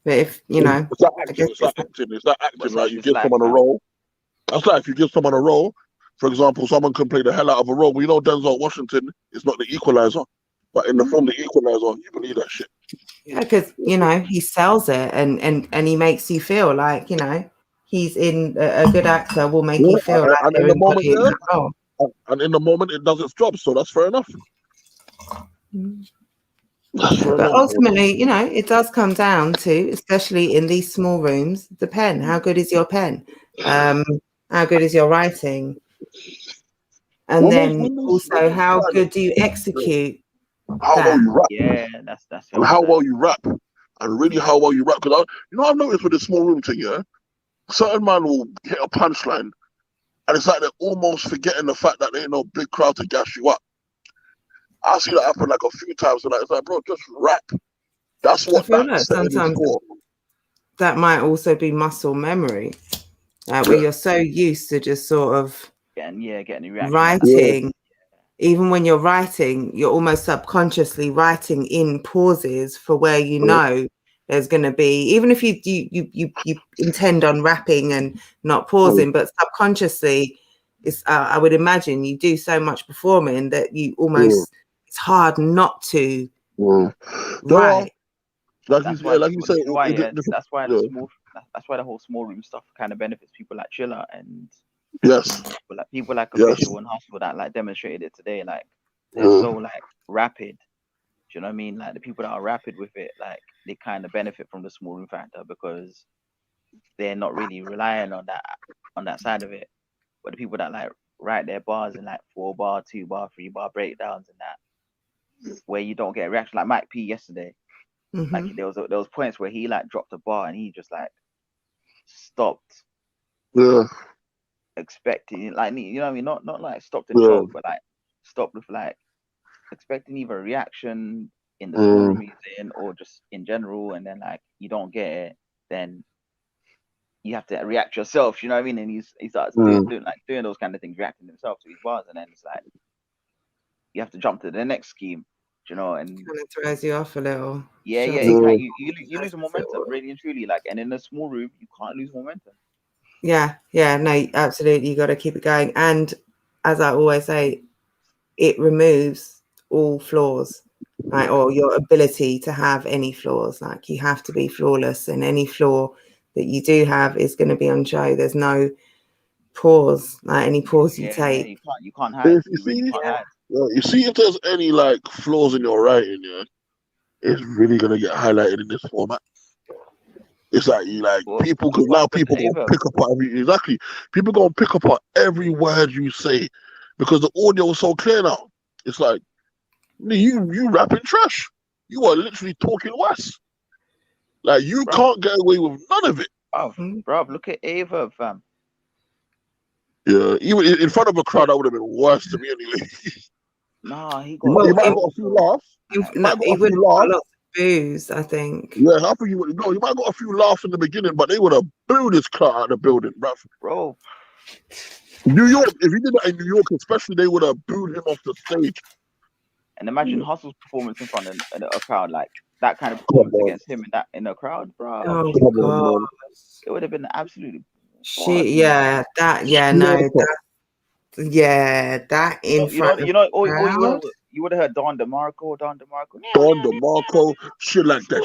But if, you know, it's that acting, right? You give someone a role. That's like if you give someone a role, for example, someone can play the hell out of a role. We know Denzel Washington is not the equalizer, but in the film, the equalizer, you believe that shit. Yeah, because, you know, he sells it and he makes you feel like, you know, he's in a good actor will make you feel like they're embodying that role. And in the moment, it does its job, so that's fair enough. But ultimately, you know, it does come down to, especially in these small rooms, the pen. How good is your pen? How good is your writing? And then also, how good do you execute? How well you rap? Yeah, that's and how well you rap, and really how well you rap. Because I've noticed with the small room thing, certain man will hit a punchline, and it's like they're almost forgetting the fact that there ain't no big crowd to gas you up. I see that happen like a few times, and it's like, bro, just rap. That's what that's sometimes for. That might also be muscle memory, where you're so used to just sort of getting writing. Even when you're writing, you're almost subconsciously writing in pauses for where you know there's going to be, even if you intend on rapping and not pausing, but subconsciously, it's I would imagine you do so much performing that you almost it's hard not to write. That's why the whole small room stuff kind of benefits people like Chiller and people like Official and Hustle that like demonstrated it today. Like they're so like rapid. Do you know what I mean? Like the people that are rapid with it, like they kind of benefit from the small room factor because they're not really relying on that side of it. But the people that like write their bars in like 4-bar, 2-bar, 3-bar breakdowns and that, where you don't get a reaction, like Mike P yesterday. Like there was points where he like dropped a bar and he just like stopped. Expecting, like, you know what I mean, not like stopped and choke, but like stopped with like expecting either a reaction in the small room he's in or just in general, and then like you don't get it, then you have to react yourself, you know what I mean? And he starts doing those kind of things, reacting himself to his bars, and then it's like you have to jump to the next scheme, you know, and kind of throws you off a little. You lose momentum, really and truly, like, and in a small room you can't lose momentum. No, absolutely, you got to keep it going. And as I always say, it removes all flaws, right? Or your ability to have any flaws. Like you have to be flawless, and any flaw that you do have is going to be on show. There's no pause, like any pause you take. You can't hide. You see if there's any like flaws in your writing, it's really gonna get highlighted in this format. It's like people gonna pick up on people gonna pick up on every word you say because the audio is so clear now. It's like You rapping trash. You are literally talking worse. Like, you can't get away with none of it. Oh, bro, look at Ava, fam. Yeah, even in front of a crowd, that would have been worse to me anyway. Nah, he You got. might have got a few laughs. He would have got lots of boos, I think. Yeah, I think you might have got a few laughs in the beginning, but they would have booed his car out of the building, bro. New York, if he did that in New York, especially, they would have booed him off the stage. And imagine Hustle's performance in front of a crowd, like that kind of performance against him in a crowd, bro. Oh God. It would have been absolutely. That in front of you would have heard Don DeMarco, shit like that.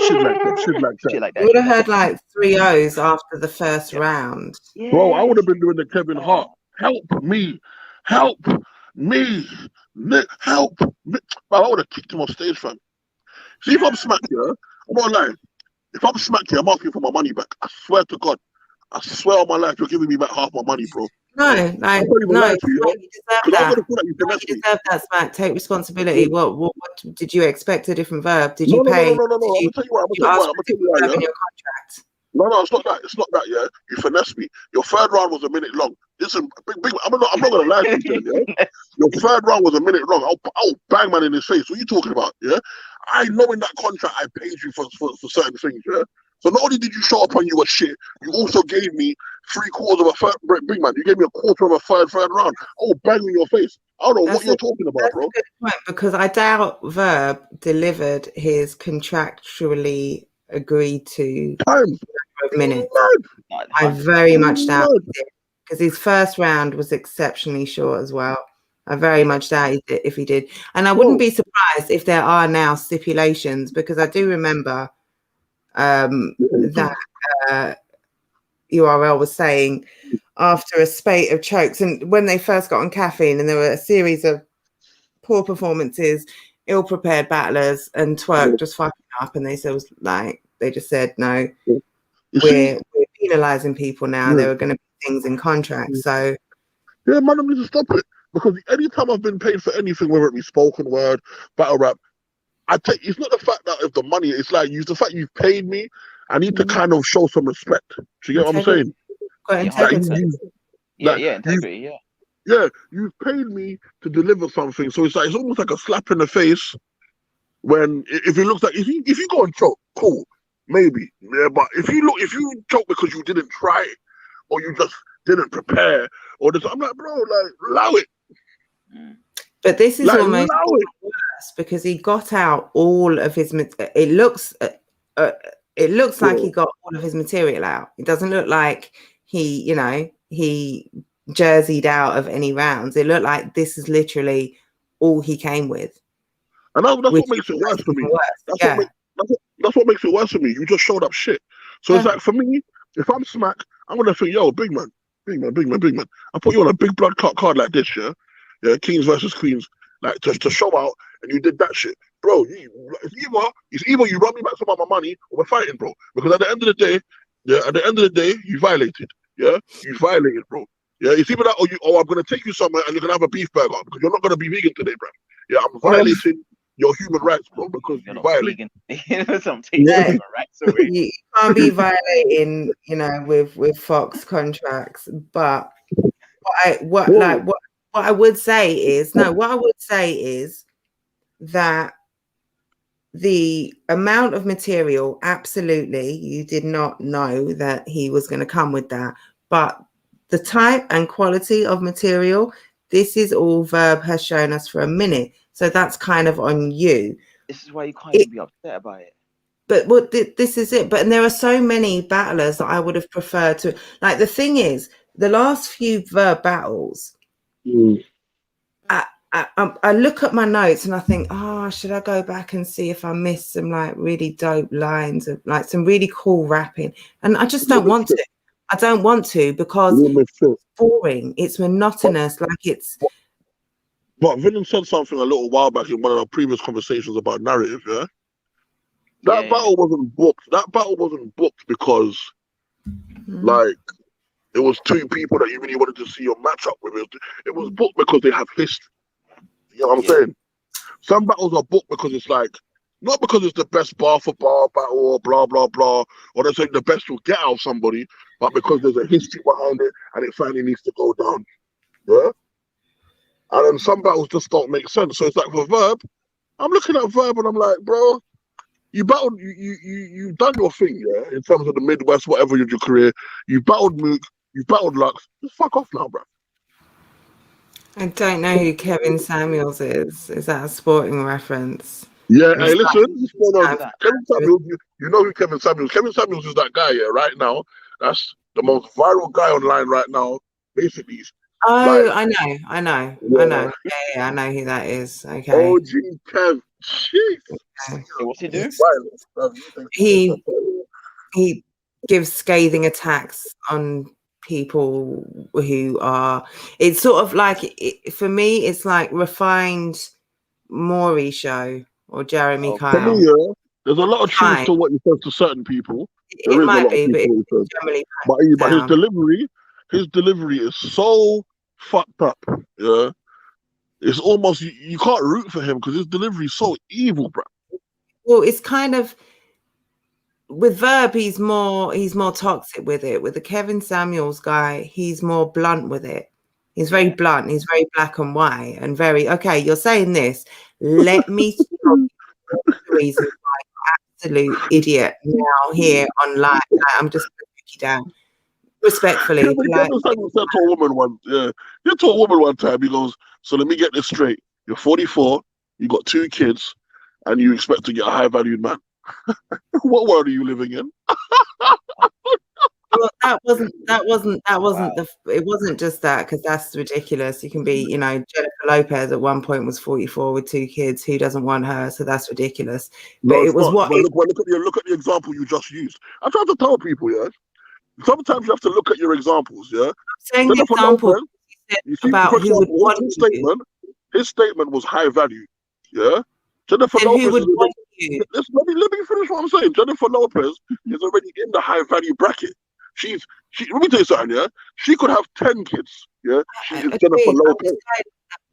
You would have heard like 3 O's after the first round. Yes. Bro, I would have been doing the Kevin Hart. Help me. Help me. Help me. Bro, I would have kicked him off stage, fam. See, if I'm smacked here, I'm not lying. If I'm smacked here, I'm asking for my money back. I swear to God. I swear on my life, you're giving me back half my money, bro. No, you deserve that, Smack. Take responsibility. What did you expect a different Verb? Did you pay? No. I'm gonna tell you what. In your contract. No, it's not that. It's not that. Yeah, you finessed me. Your third round was a minute long. Listen, big. I'm not gonna lie to you. Yeah? Your third round was a minute long. I'll bang man in his face. What are you talking about? Yeah, I know in that contract I paid you for certain things. Yeah. So not only did you show up and you were shit, you also gave me 3/4 of a third. Big man, you gave me 1/4 of a third round. Oh, bang in your face. I don't know what you're talking about, bro. That's a good point, because I doubt Verb delivered his contractually agreed to minutes. I very much doubt he did, because his first round was exceptionally short as well. I very much doubt he did, if he did. And I wouldn't be surprised if there are now stipulations, because I do remember that URL was saying after a spate of chokes, and when they first got on caffeine and there were a series of poor performances, ill-prepared battlers, and Twerk just fucking up, and they just said no, we're penalizing people now. There are going to be things in contracts. So yeah, man, I need to stop it, because anytime I've been paid for anything, whether it be spoken word, battle rap, it's not the fact that if the money, it's like the fact you've paid me. I need to kind of show some respect. Do you get what I'm saying? Integrity. Yeah, you've paid me to deliver something, so it's almost like a slap in the face. When if it looks like if you go and choke, cool, maybe, yeah. But if you choke because you didn't try it, or you just didn't prepare, or this, I'm like, bro, like, allow it. But this is almost worse, because he got out all of his. It looks like he got all of his material out. It doesn't look like he jerseyed out of any rounds. It looked like this is literally all he came with. And that's what makes it worse for me. That's what makes it worse for me. You just showed up shit. So it's like, for me, if I'm smacked, I'm gonna think, yo, big man. I put you on a big blood clot card like this, yeah. Kings versus Queens, like to show out, and you did that shit, bro. It's either you run me back some of my money, or we're fighting, bro. Because at the end of the day, you violated. Yeah, you violated, bro. Yeah, it's either that, or I'm gonna take you somewhere and you're gonna have a beef burger, because you're not gonna be vegan today, bro. Yeah, I'm violating your human rights, bro, because you violated. Human rights away. You can't be violating, with Fox contracts. But what I would say is that the amount of material, absolutely, you did not know that he was going to come with that. But the type and quality of material, this is all Verb has shown us for a minute. So that's kind of on you. This is why you can't even be upset about it. But this is it. But there are so many battlers that I would have preferred to. Like, the thing is, the last few Verb battles, I look at my notes and I think, should I go back and see if I missed some like really dope lines of like some really cool rapping? And I just don't want to. I don't want to, because it's boring. It's monotonous. But Villain said something a little while back in one of our previous conversations about narrative, yeah? That battle wasn't booked. That battle wasn't booked because, like, it was two people that you really wanted to see your match up with. It was booked because they have history. You know what I'm saying? Some battles are booked because it's like, not because it's the best bar for bar battle or blah, blah, blah, or they're saying the best will get out of somebody, but because there's a history behind it and it finally needs to go down. Yeah? And then some battles just don't make sense. So it's like for Verb, I'm looking at Verb and I'm like, bro, you battled, you've done your thing, yeah, in terms of the Midwest, whatever your career. You battled Mook, you battled Lux. Just fuck off now, bro. I don't know who Kevin Samuels is. Is that a sporting reference? Yeah, hey, listen, Kevin Samuels, you know who Kevin Samuels? Kevin Samuels is that guy, yeah, right now. That's the most viral guy online right now. Basically, oh, like, I know. Yeah, I know who that is. Okay. OG Kev, jeez. Okay. What's he do? He gives scathing attacks on people who are. It's sort of like for me, it's like refined Maury show or Jeremy Kyle. For me, yeah, there's a lot of truth to what he says to certain people. There is a lot of truth to what he says. But his delivery is so fucked up. Yeah, it's almost you can't root for him because his delivery is so evil, bro. Well, it's kind of with Verb, he's more toxic with it. With the Kevin Samuels guy, he's more blunt with it. He's very blunt. He's very black and white and very, okay, you're saying this. Let me tell you the reason why you're absolute idiot now here online. I'm just going to pick you down. Respectfully. Kevin Samuels said to a woman one time, he goes, so let me get this straight. You're 44, you got 2 kids, and you expect to get a high-valued man. What world are you living in? Well, it wasn't just that, because that's ridiculous. You can be, Jennifer Lopez at one point was 44 with 2 kids. Who doesn't want her? So that's ridiculous. But no, it was not. Look at the example you just used. I try to tell people, yeah. Sometimes you have to look at your examples, yeah. I'm saying the example about who would want his statement was high value, yeah. Jennifer Lopez who would want you? Let me finish what I'm saying. Jennifer Lopez is already in the high value bracket. Let me tell you something, yeah? She could have 10 kids, yeah? She is Jennifer Lopez.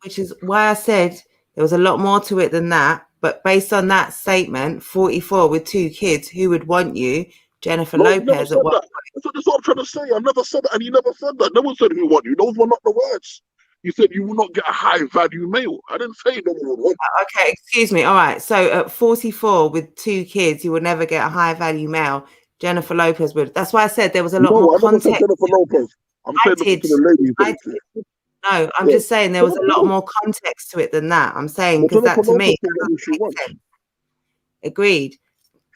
Which is why I said there was a lot more to it than that. But based on that statement, 44 with 2 kids, who would want you? Jennifer Lopez at one point. That's what I'm trying to say. I never said that, and you never said that. No one said who would want you. Those were not the words. You said you will not get a high value male. I didn't say no one would want you. Okay, excuse me. All right. So at 44 with 2 kids, you will never get a high value male. Jennifer Lopez would. That's why I said there was a lot more context. I never said Jennifer Lopez. I'm saying to the lady. No, I'm just saying there was a lot more context to it than that. I'm saying because that to me agreed.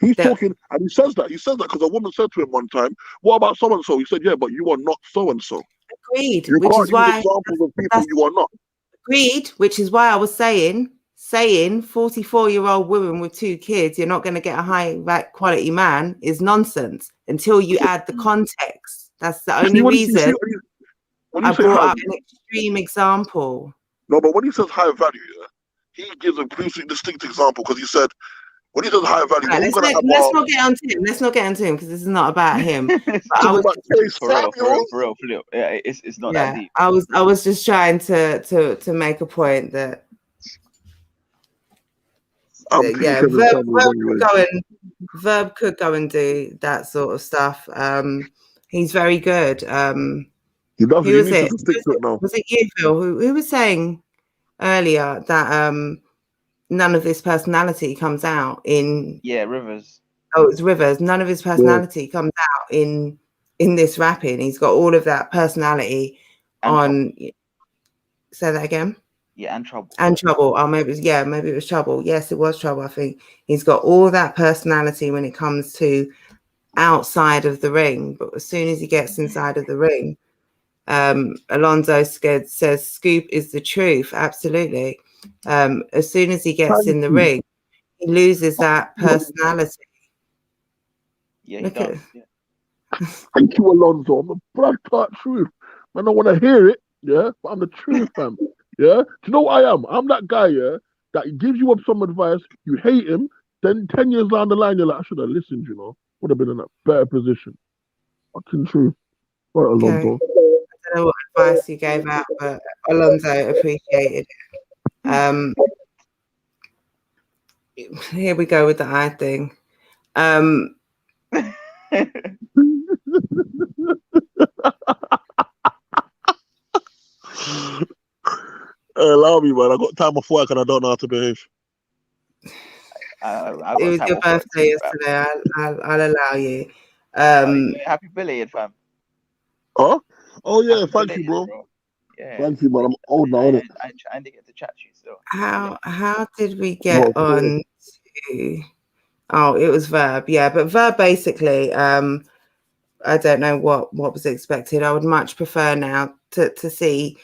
He's talking, and he says that because a woman said to him one time, "What about so and so?" He said, "Yeah, but you are not so and so." Agreed. You which is why examples of people you are not. Agreed. Which is why I was saying 44-year-old woman with 2 kids, you're not going to get a high quality man is nonsense until you add the context. That's the only reason I brought up an extreme example. No, but when he says high value, yeah, he gives a distinct example because he said, when he says high value, right, let's not get onto him. Let's not get onto him because this is not about him. For real. Yeah, it's not that deep. I was just trying to make a point that Verb could go and do that sort of stuff. He's very good. He does. Who was it? Was it you, Phil? Who was saying earlier that none of this personality comes out in Rivers. Oh, it's Rivers. None of his personality comes out in this rapping. He's got all of that personality on. Say that again. Yeah, and Trouble. And Trouble. Oh, maybe it was Trouble. Yes, it was Trouble. I think he's got all that personality when it comes to outside of the ring, but as soon as he gets inside of the ring, Alonzo says Scoop is the truth. Absolutely. As soon as he gets in the ring, he loses that personality. Yeah, he does. Thank you, Alonzo. I'm the blood clot truth. I don't want to hear it, yeah, but I'm the truth, fam. Yeah? Do you know what I am? I'm that guy, yeah, that gives you some advice, you hate him, then 10 years down the line, you're like, I should have listened, would have been in a better position. Fucking truth. Right, Alonzo. Okay. I don't know what advice you gave out, but Alonzo appreciated it. Here we go with the eye thing. Allow me, man. I got time off work and I don't know how to behave. It was your birthday yesterday. I'll allow you. Happy belated, fam. Huh? Oh yeah, thank you, bro. Yeah. Thank you, man. I'm old now, innit? I didn't get to chat to you still. How did we get on to? Oh, it was Verb, yeah. But Verb basically, I don't know what was expected. I would much prefer now to see,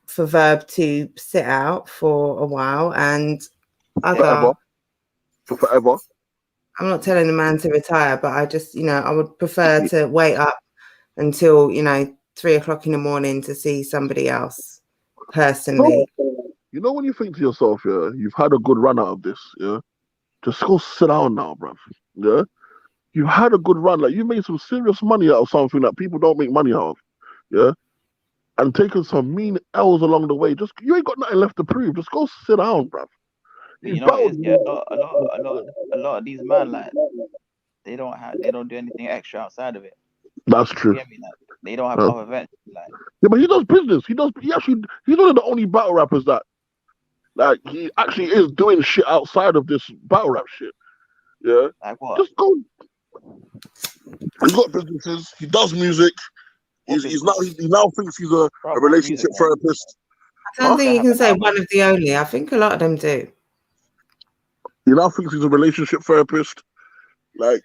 for Verb to sit out for a while and Forever. I'm not telling the man to retire, but I just, I would prefer to wait up until 3:00 in the morning to see somebody else personally. You know when you think to yourself, yeah, you've had a good run out of this, yeah, just go sit down now, bruv. Yeah, you had a good run, like you made some serious money out of something that people don't make money out of, yeah, and taken some mean L's along the way. Just you ain't got nothing left to prove. Just go sit down, bruv. You know, a lot of these men, like, they don't do anything extra outside of it. That's true. You get me? Like, they don't have other events. Like, yeah, but he does business. He's one of the only battle rappers that, like, he actually is doing shit outside of this battle rap shit. Yeah. Like what? Just go. He's got businesses. He does music. He now thinks he's a relationship therapist. I don't think you can say one of the only. I think a lot of them do. He now thinks he's a relationship therapist. Like,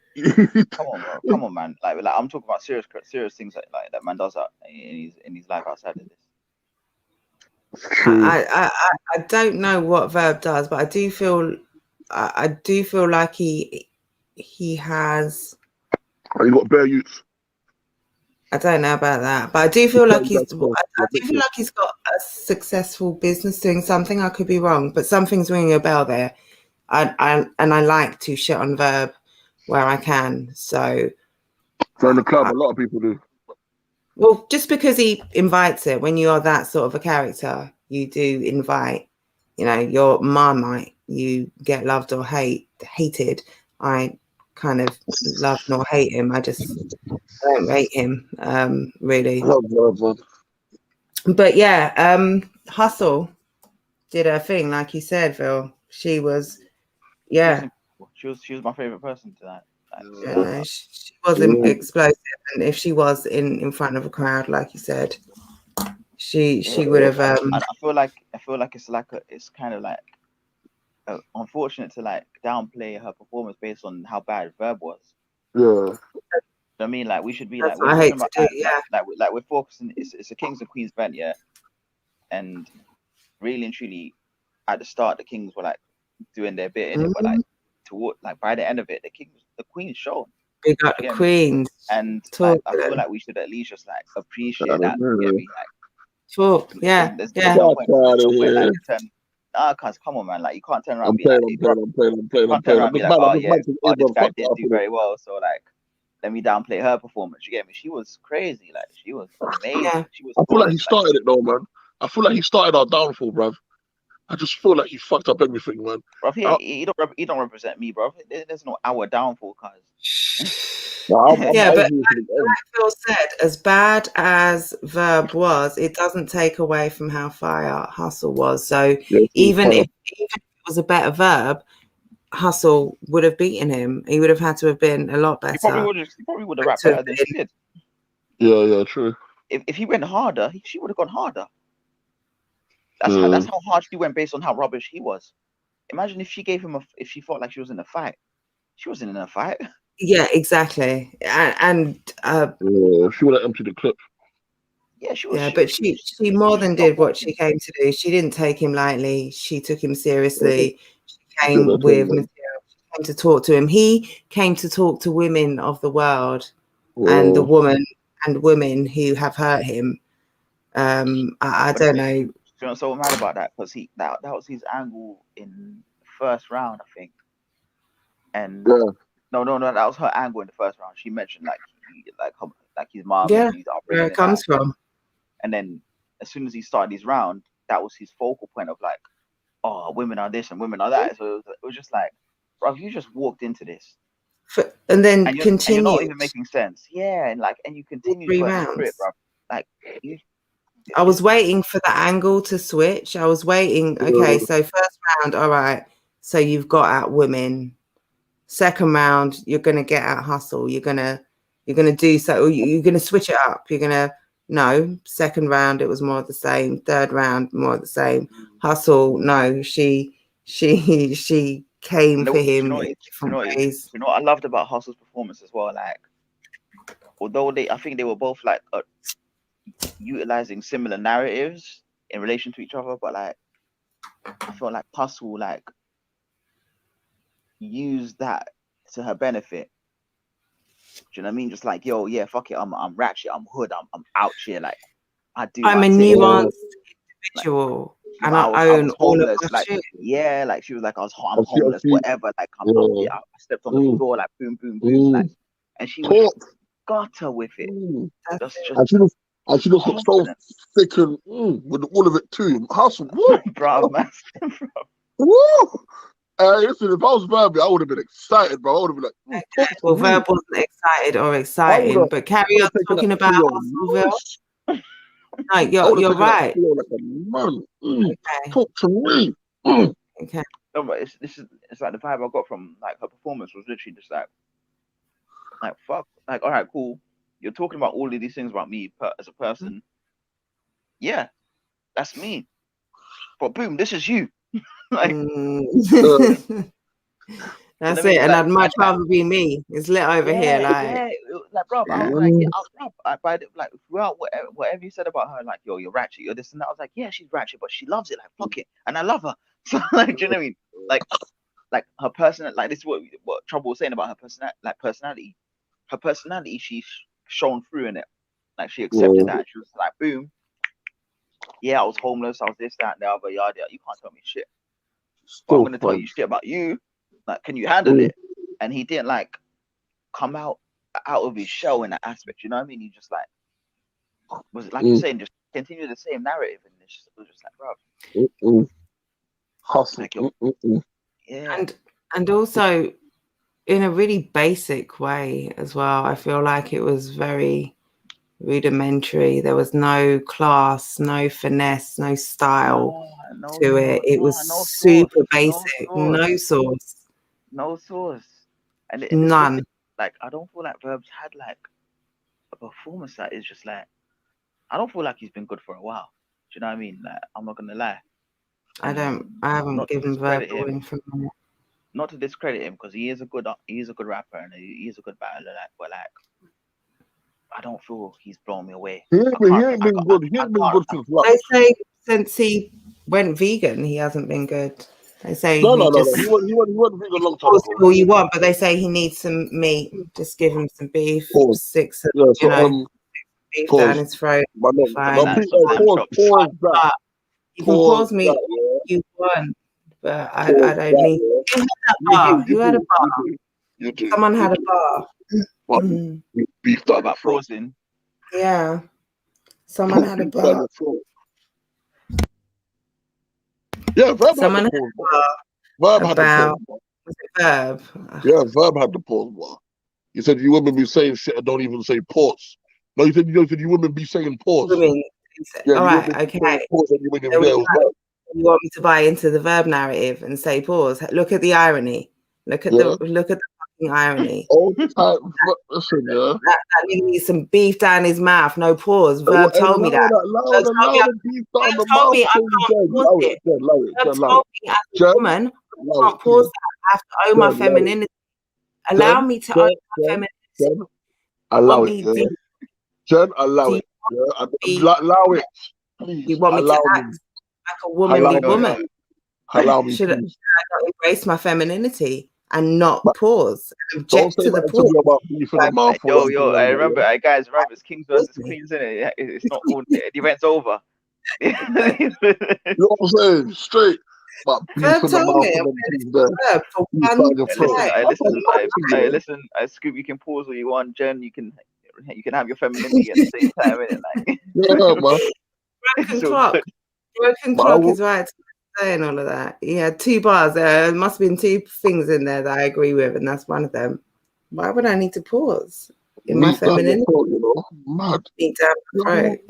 come on, man. Like I'm talking about serious things like that man does that in his life outside of this. I don't know what Verb does, but I do feel like he has. You got bare youths. I don't know about that, but I do feel like he's got a successful business doing something. I could be wrong, but something's ringing a bell there. I like to shit on Verb where I can. So in the club, a lot of people do. Well, just because he invites it, when you are that sort of a character, you do invite, your Marmite, you get loved or hated. I kind of love nor hate him. I don't rate him, really. But yeah, Hustle did her thing, like you said, Phil. She was, yeah. She was my favorite person tonight. She wasn't explosive, and if she was in front of a crowd, like you said, she would have. I feel like it's kind of like unfortunate to like downplay her performance based on how bad Verb was. Yeah. I mean, like we should be like we're focusing. It's a Kings and Queens event, yeah, and really and truly, at the start, the Kings were like doing their bit in it, but like by the end of it, the Queens showed. Big up the Queens, and like, I feel like we should at least just like appreciate that. Get me? Like talk, yeah. There's no point cause come on, man, like you can't turn around and be like, oh yeah, this guy didn't do very well, so like let me downplay her performance. You get me? She was crazy, like she was amazing. Yeah. She was. I feel like he started it though, man. I feel like he started our downfall, bruv. I just feel like he fucked up everything, man. Bro, he don't represent me, bro. There's no our downfall, cause. Yeah, but like Phil said, as bad as Verb was, it doesn't take away from how fire Hustle was. So even if it was a better Verb, Hustle would have beaten him. He would have had to have been a lot better. He probably would have rapped better than she did. Yeah, true. If he went harder, she would have gone harder. That's how hard she went based on how rubbish he was. Imagine if she gave him if she felt like she was in a fight. She wasn't in a fight. Yeah, exactly. And she would have emptied the clip. Yeah, she was. Yeah, but she more than did what she came to do. She didn't take him lightly. She took him seriously. She came with material. She came to talk to him. He came to talk to women of the world and the women who have hurt him. I don't know. You know, so mad about that because that was his angle in the first round, I think. And no, that was her angle in the first round. She mentioned like his mom. Yeah, where it comes from. And then as soon as he started his round, that was his focal point of like, oh, women are this and women are that. So it was just like, bro, you just walked into this. And then and you're not even making sense. Yeah, and you continue 3 going through rounds. it, bro. Like I was waiting for the angle to switch. I was waiting. Okay, so first round, all right. So you've got at women. Second round, you're gonna get at hustle. You're gonna do so. You're gonna switch it up. You're gonna no. Second round, it was more of the same. Third round, more of the same. Hustle, no. She came for him in different ways. You know what I loved about Hustle's performance as well? Like, although I think they were both like utilizing similar narratives in relation to each other, but like I felt like Hustle like used that to her benefit. Do you know what I mean? Just like, yo, yeah, fuck it, I'm ratchet, I'm hood, I'm out here, like I do. I'm a nuanced individual, like, and I own all of my like, shit. Yeah, like she was like, I'm homeless, whatever. Like I stepped on the floor, like boom, boom, boom, like, and she was gutter with it. Just and she just looked so thick and with all of it too. Hustle, woo, bro, man, woo. Listen, if I was Verb, I would have been excited, bro. I would have been like, okay. Well, Verb wasn't excited or exciting, but carry on talking about Hustleville. No, you're right. Like a man. Okay. Talk to me. Okay. No, but it's like the vibe I got from like her performance was literally just like fuck, like all right, cool. You're talking about all of these things about me as a person. Yeah, that's me. But boom, this is you. Like, that's it. And I'd much rather be me. It's lit over here, like bro. I was like, like throughout whatever you said about her, like, yo, you're ratchet, you're this and that. I was like, yeah, she's ratchet, but she loves it. Like, fuck it, and I love her. So, like, do you know what I mean? Like her personality. Like, this is what Trouble was saying about her personality. Her personality, she's shown through in it. Like, she accepted that. She was like, boom. Yeah, I was homeless. I was this, that, and the other. Yada. You can't tell me shit. But I'm gonna tell you shit about you. Like, can you handle it? And he didn't like come out of his shell in that aspect. You know what I mean? He just like was like you're saying, just continue the same narrative, and it was just like, bro, hustle. Like, yeah, and also in a really basic way as well. I feel like it was very rudimentary. There was no class, no finesse, no style to it. It was super basic. No sauce. No sauce. And none. Like, I don't feel like Verb's had like a performance that is just like, I don't feel like he's been good for a while. Do you know what I mean? Like, I'm not gonna lie. I haven't given Verb a win for a minute. Not to discredit him, because he is a good rapper and he is a good battler. Like, but like, I don't feel he's blown me away. He ain't been good. He ain't been good since last. They say since he went vegan, he hasn't been good. They say no. He went vegan a long time ago. All you want, but they say he needs some meat. Just give him some beef. Beef down his throat. You can pause me. You won, but I don't need. Who had a bar? Someone had a bar. Beef down about frozen. Yeah, someone had a bar. Yeah, Verb someone had the bar. Verb had the bar. Was it Verb? Yeah, Verb had the pause bar. You said you women be saying shit and don't even say pause. No, you said you women be saying pause. All right, okay. You want me to buy into the Verb narrative and say pause? Look at the irony. Look at the fucking irony. Listen, yeah. That nigga needs some beef down his mouth. No pause. Verb told me that. Verb told me I can't pause it. Verb told me as a woman, I can't pause that. I have to own my femininity. Allow me to own my femininity. Allow it. Jen, allow it. Allow it. Please. You want me to act like a womanly woman? Allow me. Should I not embrace my femininity and not pause? Object to the pause. Yo, I remember, guys, remember, it's Kings versus Queens, isn't it? It's not all, the event's over. You know what I'm saying? Straight. But Verb told me. Listen, Scoop, you can pause all you want. Jen, you can have your femininity at the same time, innit? Like, Broken clock is right. saying all of that. He had 2 bars. There must have been 2 things in there that I agree with, and that's one of them. Why would I need to pause in my femininity? You know, mad. Deep down the throat.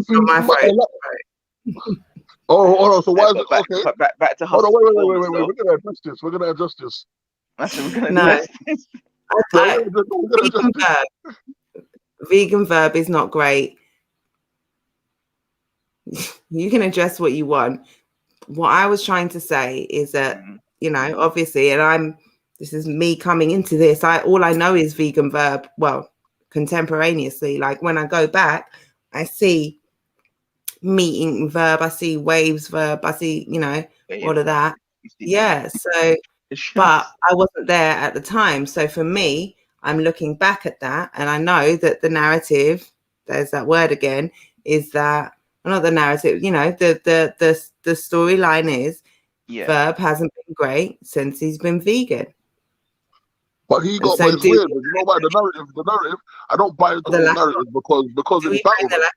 Not my throat. Oh, so why is it okay? Back to hold on, wait. We're gonna adjust this. We're gonna adjust this. Vegan Verb is not great. You can adjust what you want. What I was trying to say is that, you know, obviously, and this is me coming into this. All I know is Vegan Verb. Well, contemporaneously, like when I go back, I see meeting Verb, I see waves Verb, I see, you know, all of that. Yeah. So, but I wasn't there at the time. So for me, I'm looking back at that, and I know that the narrative, there's that word again, is that not the narrative, you know, the storyline is Verb hasn't been great since he's been vegan. But he got, but it's weird. You know why the narrative? I don't buy into the narrative because in battle rap,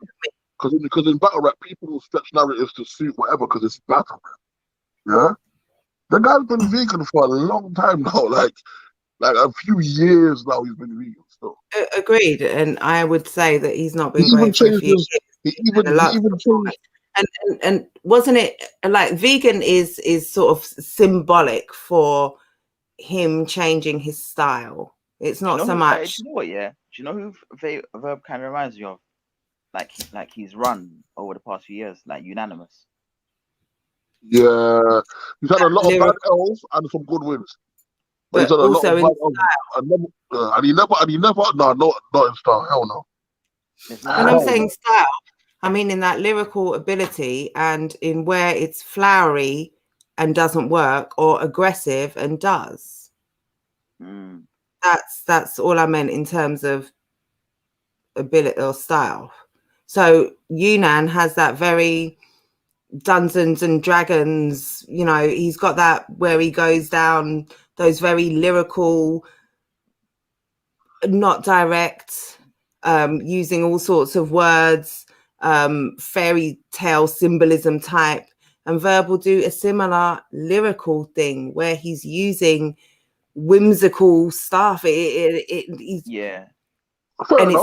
because in battle rap, people will stretch narratives to suit whatever because it's battle rap. Yeah, the guy's been vegan for a long time now, like a few years now. He's been vegan still. Agreed, and I would say that he's not been great for a few years. He even changed. And wasn't it like vegan is sort of symbolic for him changing his style? It's not so much. Do you know what? Yeah, do you know who Verb kind of reminds me of? Like he's run over the past few years, like Unanimous. Yeah, he's had a lot of bad L's and some good wins. But he's had a lot of bad L's. And he never, no, not in style. Hell no. And I'm saying style, I mean in that lyrical ability and in where it's flowery and doesn't work, or aggressive and does. That's all I meant in terms of ability or style. So Yunnan has that very Dungeons and Dragons, you know, he's got that where he goes down those very lyrical, not direct, using all sorts of words, fairy tale symbolism type. And Verb will do a similar lyrical thing where he's using whimsical stuff. It's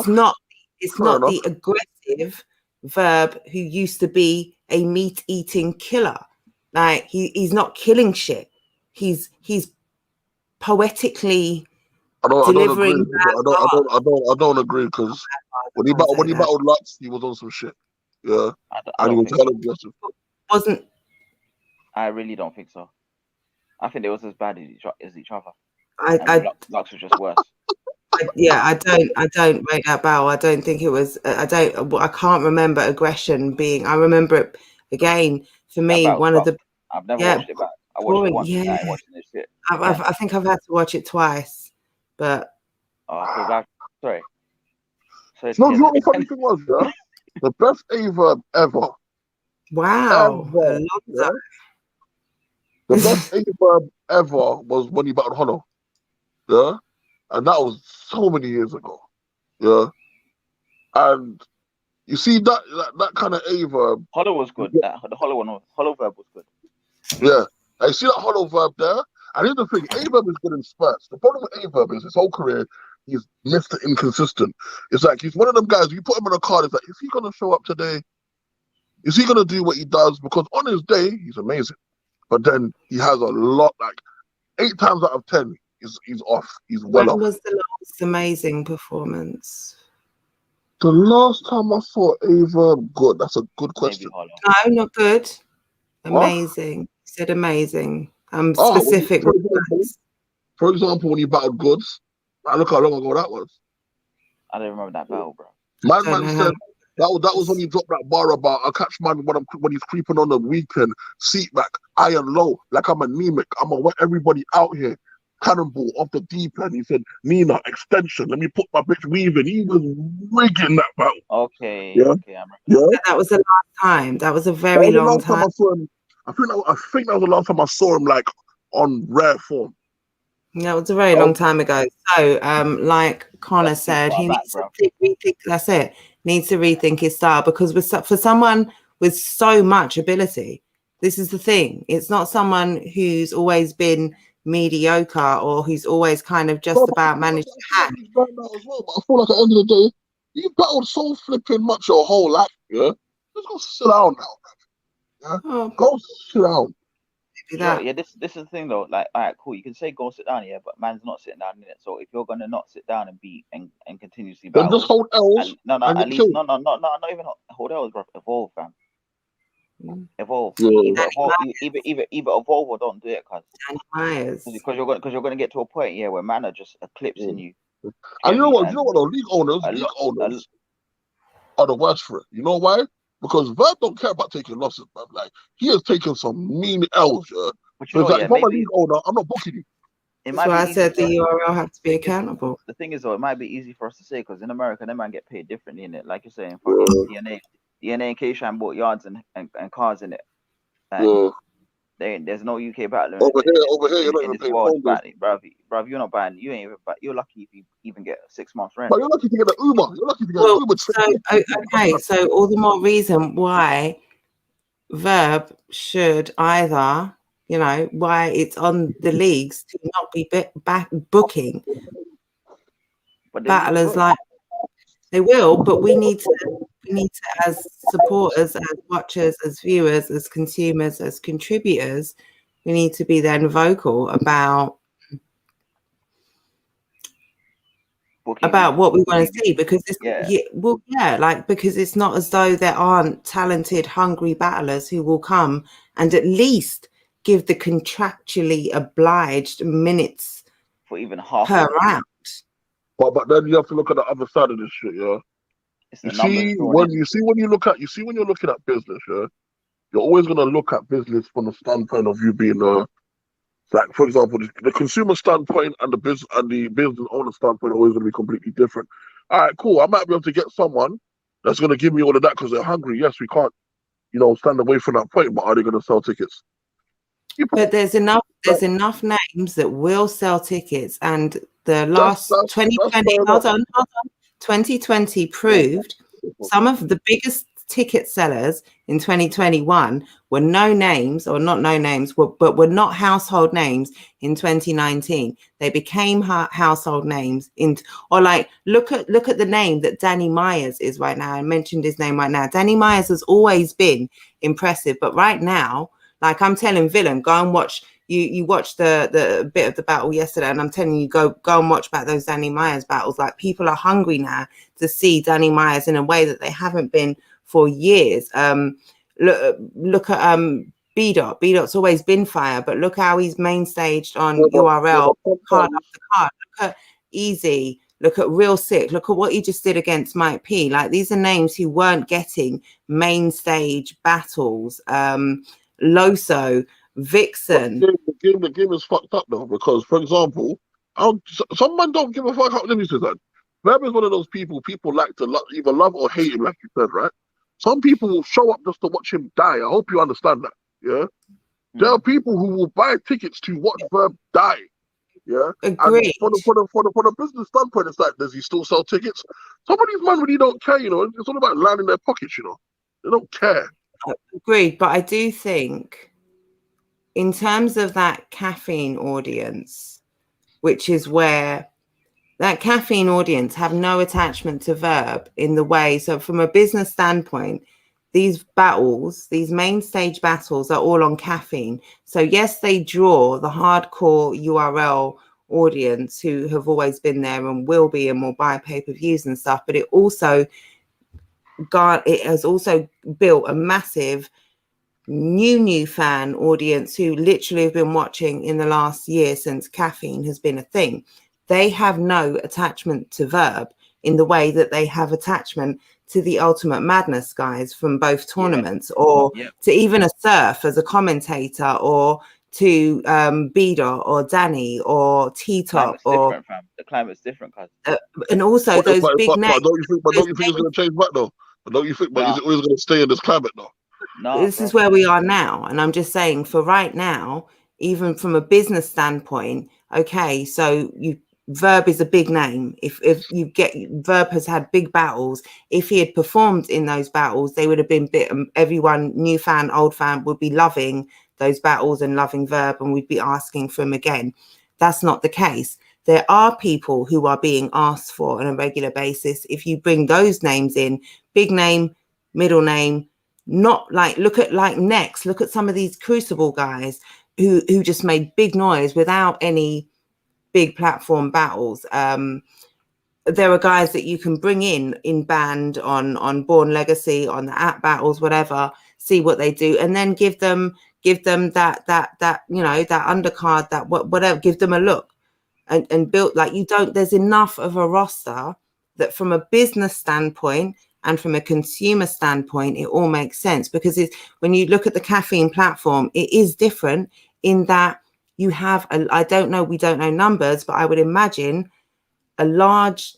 not the aggressive Verb who used to be a meat-eating killer. Like he's not killing shit. He's poetically delivering. I don't agree because when he battled Lux, he was on some shit. Yeah, and he was hella aggressive. Wasn't. I really don't think so. I think it was as bad as each other. Lux was just worse. I don't rate that battle. I don't think it was. I can't remember aggression being. I remember it again. For me, one of the. I've never watched it back. I watched it once. Yeah. I watched this shit. I think I've had to watch it twice, but. Sorry. No, you know what the funny thing was, yeah? The best Verb ever. Wow. Ever, yeah? The best Verb ever was when he battled Hollow. Yeah? And that was so many years ago. Yeah? And you see that kind of Verb. Hollow was good. The Hollow Verb was good. Yeah. I see that Hollow Verb there. And here's the thing, Verb is good in spurts. The problem with Verb is his whole career, he's Mr. Inconsistent. It's like he's one of them guys, you put him in a card, it's like, is he going to show up today? Is he going to do what he does? Because on his day, he's amazing. But then he has a lot, like 8 times out of 10, he's off. He's well off. When was the last amazing performance? The last time I saw Verb good, that's a good question. No, not good. Amazing. You said amazing. Specific. For example, when you battled Goods, look how long ago that was. I don't remember that battle, bro. My man said that was when you dropped that bar about I catch man when he's creeping on the weekend, seat back, iron low, like I'm anemic. I'm gonna wet everybody out here. Cannonball off the deep end. He said, Nina, extension. Let me put my bitch weaving. He was rigging that battle. Okay. Yeah. Okay. That was the last time. That was a very long time. I think that was the last time I saw him like on rare form. That was a very long time ago. So, like Connor said, he needs to rethink. That's it. Needs to rethink his style because for someone with so much ability, This is the thing. It's not someone who's always been mediocre or who's always kind of just about managed to hack. But I feel like at the end of the day, you battled so flipping much your whole life, yeah? Just go sit down now, yeah? Go sit down. Yeah, this is the thing though. Like, all right, cool. You can say go sit down, yeah, but man's not sitting down in it. So if you're gonna not sit down and beat and continuously battle, then just hold L's. Not even hold L's, bro. Evolve, fam. Evolve. Yeah. Either evolve or don't do it, because you're gonna get to a point, yeah, where man are just eclipsing you. And you know what? Though, league owners are the worst for it. You know why? Because Verb don't care about taking losses, man. Like, he has taken some mean L's, yeah. But you know, if I'm a league owner, I'm not booking you. That's why I said the URL has to be accountable. The thing is, though, it might be easy for us to say because in America, they might get paid differently in it. Like you're saying, DNA and K-Shine bought yards and cars in it. There's no UK battle over here. You're not even paying phone bills, bruv. You're not buying. You ain't even. You're lucky if you even get 6 months rent. But you're lucky to get an Uber. You're lucky to get an Uber. So all the more reason why Verb should either, you know, why it's on the leagues to not be back booking battlers like they will, but we need to as supporters, as watchers, as viewers, as consumers, as contributors, we need to be then vocal about what we want to see, because it's because it's not as though there aren't talented, hungry battlers who will come and at least give the contractually obliged minutes for even half per round. But then you have to look at the other side of this shit, yeah. When you're looking at business, yeah, you're always gonna look at business from the standpoint of you being like, for example, the consumer standpoint and the business owner standpoint are always gonna be completely different. All right, cool. I might be able to get someone that's gonna give me all of that because they're hungry. Yes, we can't, stand away from that point. But are they gonna sell tickets? But there's enough names that will sell tickets, and the last 2020 proved some of the biggest ticket sellers in 2021 were no names, or not no names, but were not household names in 2019. They became household names look at the name that Danny Myers is right now. I mentioned his name right now. Danny Myers has always been impressive, but right now, like I'm telling Villain, go and watch. You watched the bit of the battle yesterday, and I'm telling you, go and watch about those Danny Myers battles. Like, people are hungry now to see Danny Myers in a way that they haven't been for years. Look at B-Dot. B-Dot's always been fire, but look how he's main staged on URL, card after card. Look at Easy. Look at Real Sick. Look at what he just did against Mike P. Like, these are names who weren't getting main stage battles. Loso, Vixen. The game is fucked up though, because, for example, someone don't give a fuck. Let me say that. Verb is one of those people like to either love or hate him, like you said, right? Some people will show up just to watch him die. I hope you understand that. Yeah, there are people who will buy tickets to watch Verb die. Yeah, agreed. And for the business standpoint, it's like, does he still sell tickets? Some of these men really don't care. It's all about lining their pockets. They don't care. Agreed, but I do think, in terms of that caffeine audience, which is where that caffeine audience have no attachment to Verb in the way. So from a business standpoint, these battles, these main stage battles, are all on caffeine. So yes, they draw the hardcore URL audience who have always been there and will be and will buy pay-per-views and stuff, but it has also built a massive new fan audience who literally have been watching in the last year since caffeine has been a thing. They have no attachment to Verb in the way that they have attachment to the Ultimate Madness guys from both tournaments, or to even a Surf as a commentator, or to B-Dot or Danny or T-Top. The climate's different, and also those big names. Don't you think it's going to change back though? Don't you think? But is it always going to stay in this climate though? No, this is where we are now, and I'm just saying, for right now, even from a business standpoint, okay, so Verb is a big name. If you get, Verb has had big battles. If he had performed in those battles, they would have been everyone, new fan, old fan, would be loving those battles and loving Verb, and we'd be asking for him again. That's not the case. There are people who are being asked for on a regular basis. If you bring those names in, big name, middle name, not like, look at like Next, look at some of these Crucible guys who just made big noise without any big platform battles. There are guys that you can bring in band on Born Legacy, on the app battles, whatever, see what they do, and then give them that you know, that undercard, that whatever, give them a look and build, like, you don't, there's enough of a roster that from a business standpoint and from a consumer standpoint, it all makes sense, because it's, when you look at the caffeine platform, it is different in that you have I don't know, we don't know numbers, but I would imagine a large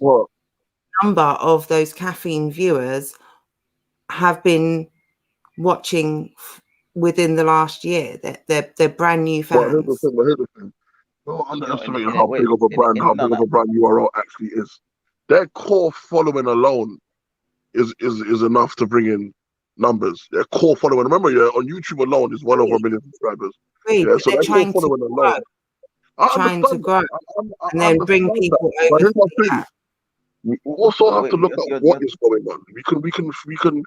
number of those caffeine viewers have been watching within the last year. They're brand new fans. Here's the thing. Don't underestimate how big of a brand URL actually is. Their core following alone is enough to bring in numbers. Their core following, remember, on YouTube alone is well over 1 million subscribers. Yeah, so their core following alone. Trying to grow, and then bring people over to that. We also have to look at what is going on. We can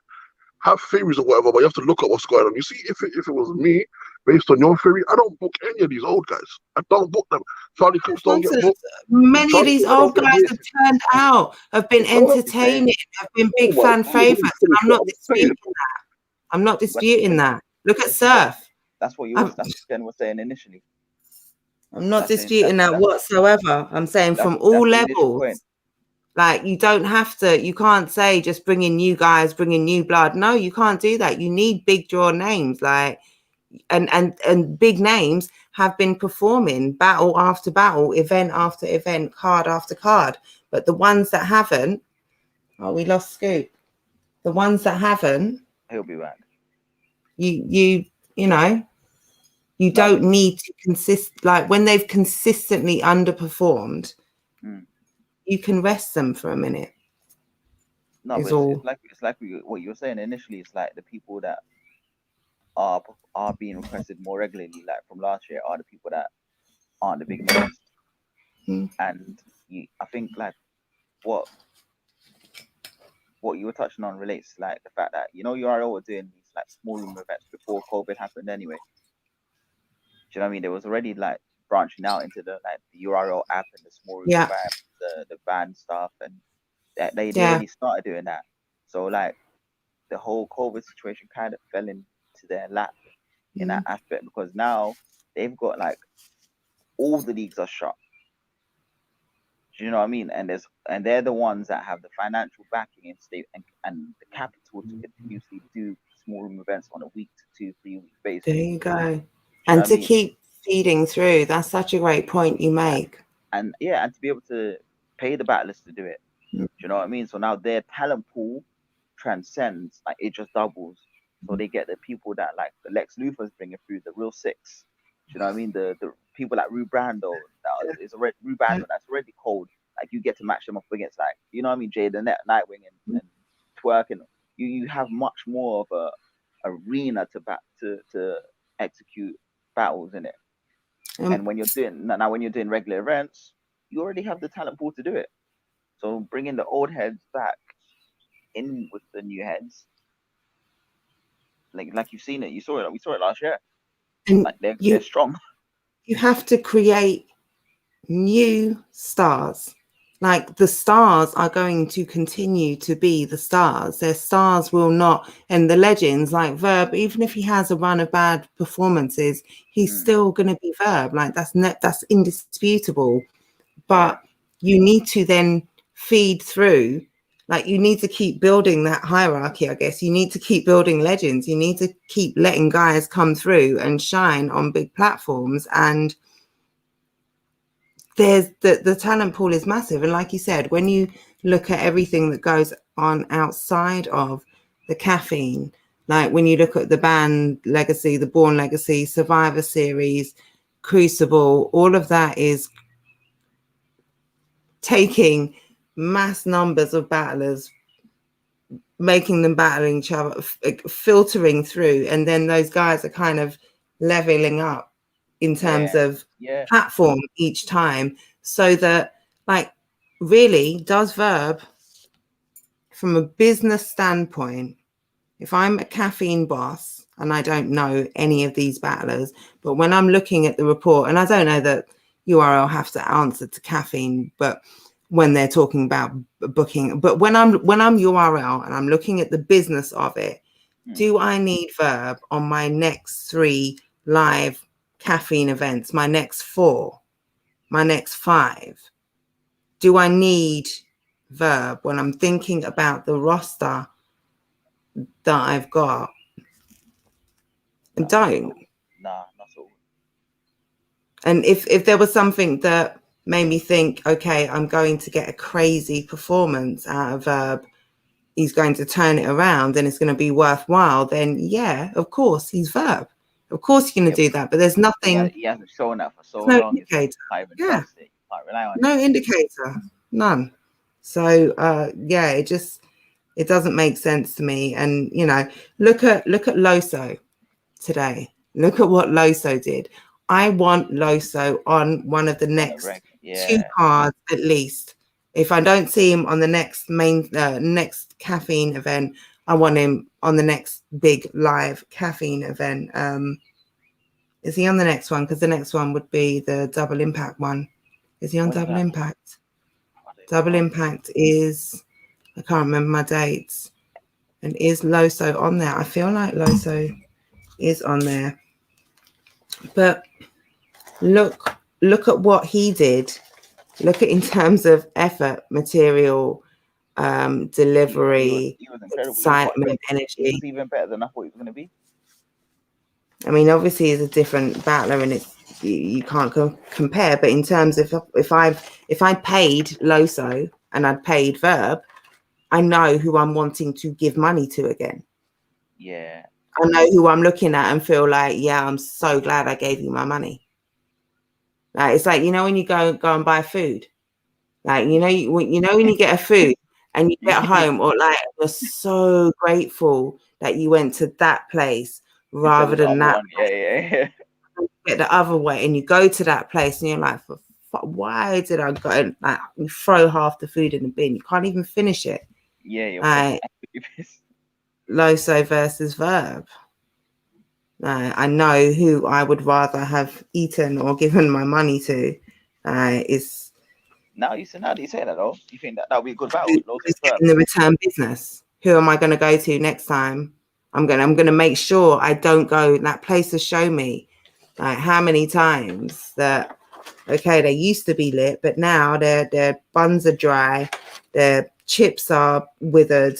have theories or whatever, but you have to look at what's going on. You see, if it was me, based on your theory, I don't book any of these old guys. I don't book them. Charlie Clips don't get booked. Many of these old guys have turned out, have been entertaining, have been big fan favorites. And I'm not disputing that. I'm not disputing that. Look at Surf. That's what Jen was saying initially. I'm not disputing that whatsoever. I'm saying from all levels. Like, you don't have to, you can't say just bring in new guys, bring in new blood. No, you can't do that. You need big draw names, like, and big names have been performing battle after battle, event after event, card after card. But the ones that haven't, we lost Scoop. The ones that haven't, he'll be back. You know, you don't need to like, when they've consistently underperformed, you can rest them for a minute. No, but it's like what you were saying initially. It's like the people that are being requested more regularly, like from last year, are the people that aren't the big names. And I think like what you were touching on relates to like the fact that, you know, URL were doing these like small room events before COVID happened anyway. Do you know what I mean? There was already like branching out into the URL app and the small room events, the band stuff, and they already started doing that. So like the whole COVID situation kind of fell into their lap in that aspect, because now they've got like all the leagues are shut. Do you know what I mean? And they're the ones that have the financial backing and the capital to continuously do small room events on a week to 2-3 week basis. There you go. And to keep feeding through. That's such a great point you make. And to be able to pay the battlers to do it. Do you know what I mean? So now their talent pool transcends, like it just doubles. So they get the people that like the Lex Luthor's bringing through, the real six. Do you know what I mean? The people like Rubrando, that's already cold. Like you get to match them up against, like, you know what I mean, Jade and Nightwing and Twerk, and you have much more of a arena to execute battles in it. And when you're doing regular events, you already have the talent pool to do it. So bringing the old heads back in with the new heads, like you've seen it, we saw it last year. And like they're strong. You have to create new stars. Like, the stars are going to continue to be the stars. Their stars will not, and the legends like Verb, even if he has a run of bad performances, he's still going to be Verb. Like, that's indisputable. But you need to then feed through. Like, you need to keep building that hierarchy, I guess. You need to keep building legends. You need to keep letting guys come through and shine on big platforms. And there's the talent pool is massive. And like you said, when you look at everything that goes on outside of the caffeine, like when you look at the band legacy, the Born Legacy, Survivor Series, Crucible, all of that is taking mass numbers of battlers, making them battling each other, filtering through, and then those guys are kind of leveling up in terms of platform each time, so that, like, really, does Verb, from a business standpoint, if I'm a caffeine boss and I don't know any of these battlers, but when I'm looking at the report, and I don't know that URL have to answer to caffeine, but when they're talking about booking, but when I'm URL and I'm looking at the business of it, do I need Verb on my next 3 live caffeine events, my next 4, my next 5? Do I need Verb when I'm thinking about the roster that I've got? And don't. Nah, not at all. And if there was something that made me think, okay, I'm going to get a crazy performance out of Verb, he's going to turn it around and it's going to be worthwhile, then yeah, of course, he's Verb. Of course you're going to do that, but there's nothing. He hasn't shown that for so no long. Indicator. Can't even trust it. Can't rely on no indicator, none. So yeah, it doesn't make sense to me. And you know, look at Loso today. Look at what Loso did. I want Loso on one of the next 2 cards at least. If I don't see him on the next next caffeine event, I want him on the next big live caffeine event. Is he on the next one? Because the next one would be the Double Impact one. Is he on Double Impact? Double Impact is, I can't remember my dates. And is Loso on there? I feel like Loso is on there. But look at what he did. Look at in terms of effort, material, delivery, he was incredible. excitement, energy. He was even better than I thought he was going to be. I mean, obviously, he's a different battler, and it's you can't compare. But in terms of if I paid Loso and I'd paid Verb, I know who I'm wanting to give money to again. Yeah. I know who I'm looking at and feel like, yeah, I'm so glad I gave you my money. Like, it's like, you know, when you go and buy food, like, you know when you get a food and you get home, or like you're so grateful that you went to that place rather than that. Yeah. Get the other way, and you go to that place and you're like, why did I go? And like, you throw half the food in the bin, you can't even finish it. Yeah, you're Loso versus Verb. I know who I would rather have eaten or given my money to. Is now you say that though, you think that would be a good battle? Who's getting the return business? Who am I going to go to next time? I'm gonna make sure I don't go. That place has shown me like how many times that, okay, they used to be lit, but now their buns are dry, their chips are withered,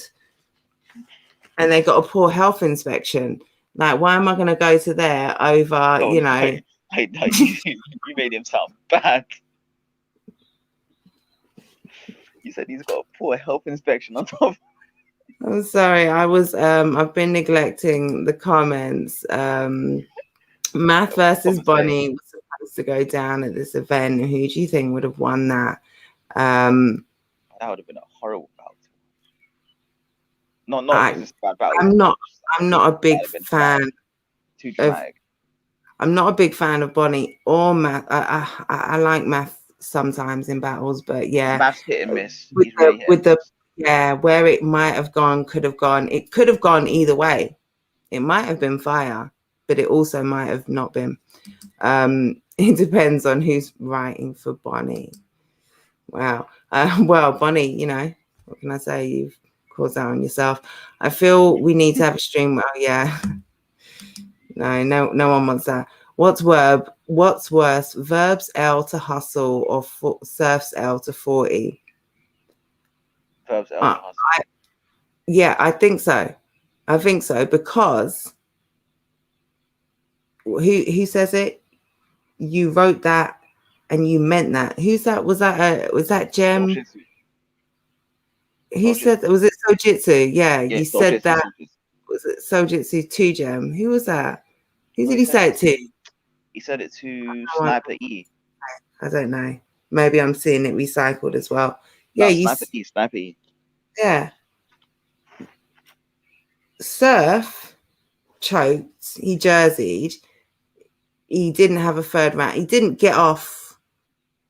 and they got a poor health inspection. Like, why am I going to go to there over, you know? You made him sound bad. You said he's got a poor health inspection on top. I'm sorry. I've been neglecting the comments. Math versus Bonnie was supposed to go down at this event. Who do you think would have won that? That would have been a horrible battle. No, just a bad battle. I'm not a big fan. Too dramatic. I'm not a big fan of Bonnie or Math. I like Math sometimes in battles, but yeah, Math's hit and miss. Where it might have gone, could have gone. It could have gone either way. It might have been fire, but it also might have not been. It depends on who's writing for Bonnie. Wow. Well, Bonnie, you know, what can I say? You've caused that on yourself. I feel we need to have a stream. Oh yeah. No one wants that. What's worse, Verb's L to hustle or Surf's L to 40? Verb's L to hustle. I think so. Because who says it? You wrote that and you meant that. Who's that? Was that Gem? Who said that? Was it Sojitsu? Yeah, you said that. Was it Sojitsu 2 Gem? Who was that? Who did he say it to? He said it to Sniper E. I don't know. maybe I'm seeing it recycled as well. Yeah, Snappy. Yeah. Surf choked. He jerseyed. He didn't have a third round. He didn't get off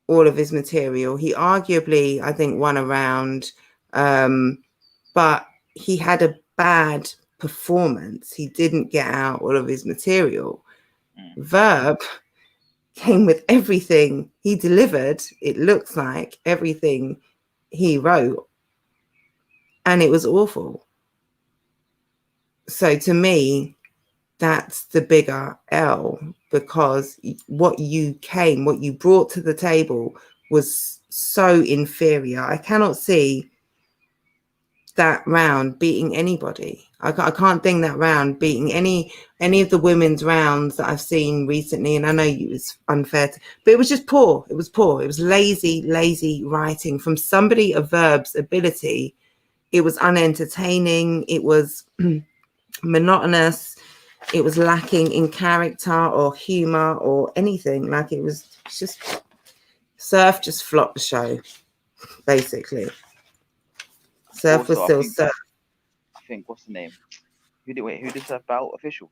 all of his material. He arguably, I think, won a round, but he had a bad performance. He didn't get out all of his material. Verb came with everything he delivered. It looks like everything he wrote, and it was awful. So to me, that's the bigger L, because what you brought to the table was so inferior. I cannot see that round beating anybody. I can't think that round beating any of the women's rounds that I've seen recently. And I know it was unfair, but it was just poor. It was poor. It was lazy writing from somebody of Verb's ability. It was unentertaining. It was monotonous. It was lacking in character or humor or anything. Like, it was just, Surf just flopped the show, basically. Surf was still Surf. I think, what's the name? Who did Surf battle? Official?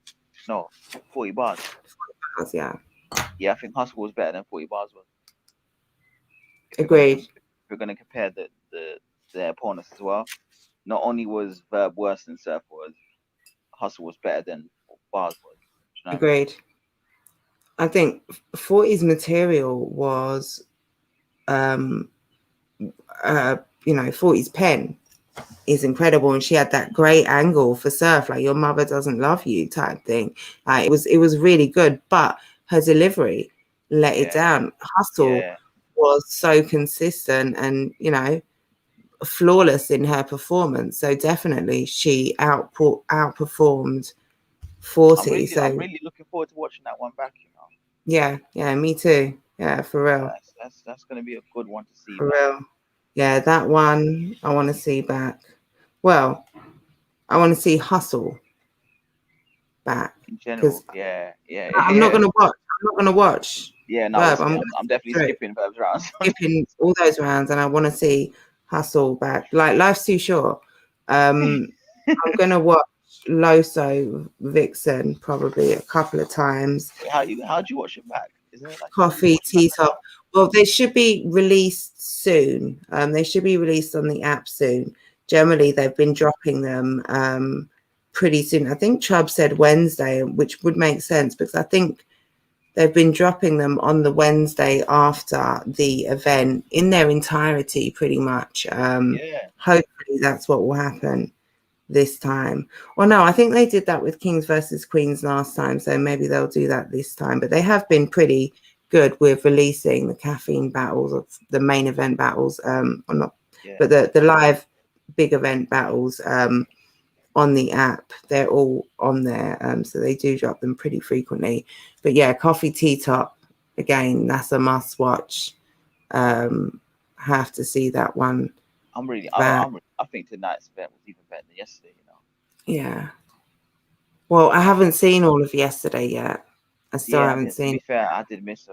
No, 40 bars. Yeah. Yeah, I think Hustle was better than 40 bars was. Agreed. If we're gonna compare the opponents as well, not only was Verb worse than Surf was, Hustle was better than Bars was. You know? Agreed. I think 40's material was, 40's pen is incredible, and she had that great angle for Surf, like, your mother doesn't love you type thing. Like, it was really good, but her delivery let it down. Hustle was so consistent and, flawless in her performance. So definitely she outperformed 40. I'm really looking forward to watching that one back, Yeah, me too. Yeah, for real. That's gonna be a good one to see. For real. Yeah, that one I want to see back. Well, I want to see Hustle back. In general, I'm not gonna watch. Yeah, no, Verb. I'm definitely skipping Verb's rounds. Skipping all those rounds, and I want to see Hustle back. Like, life's too short. I'm gonna watch Loso Vixen probably a couple of times. How'd you watch it back? Is there like Coffee T-Top? Well, they should be released soon. They should be released on the app soon. Generally, they've been dropping them pretty soon. I think Chubb said Wednesday, which would make sense because I think they've been dropping them on the Wednesday after the event in their entirety, pretty much. Hopefully that's what will happen this time. Or no, I think they did that with Kings versus Queens last time, so maybe they'll do that this time. But they have been pretty good with releasing the caffeine battles, or the main event battles, but the live big event battles on the app. They're all on there, so they do drop them pretty frequently. But yeah, Coffee T-Top, again, that's a must watch. Have to see that one. I think tonight's event was even better than yesterday, Yeah. Well, I haven't seen all of yesterday yet. I still haven't seen. To be fair, I did miss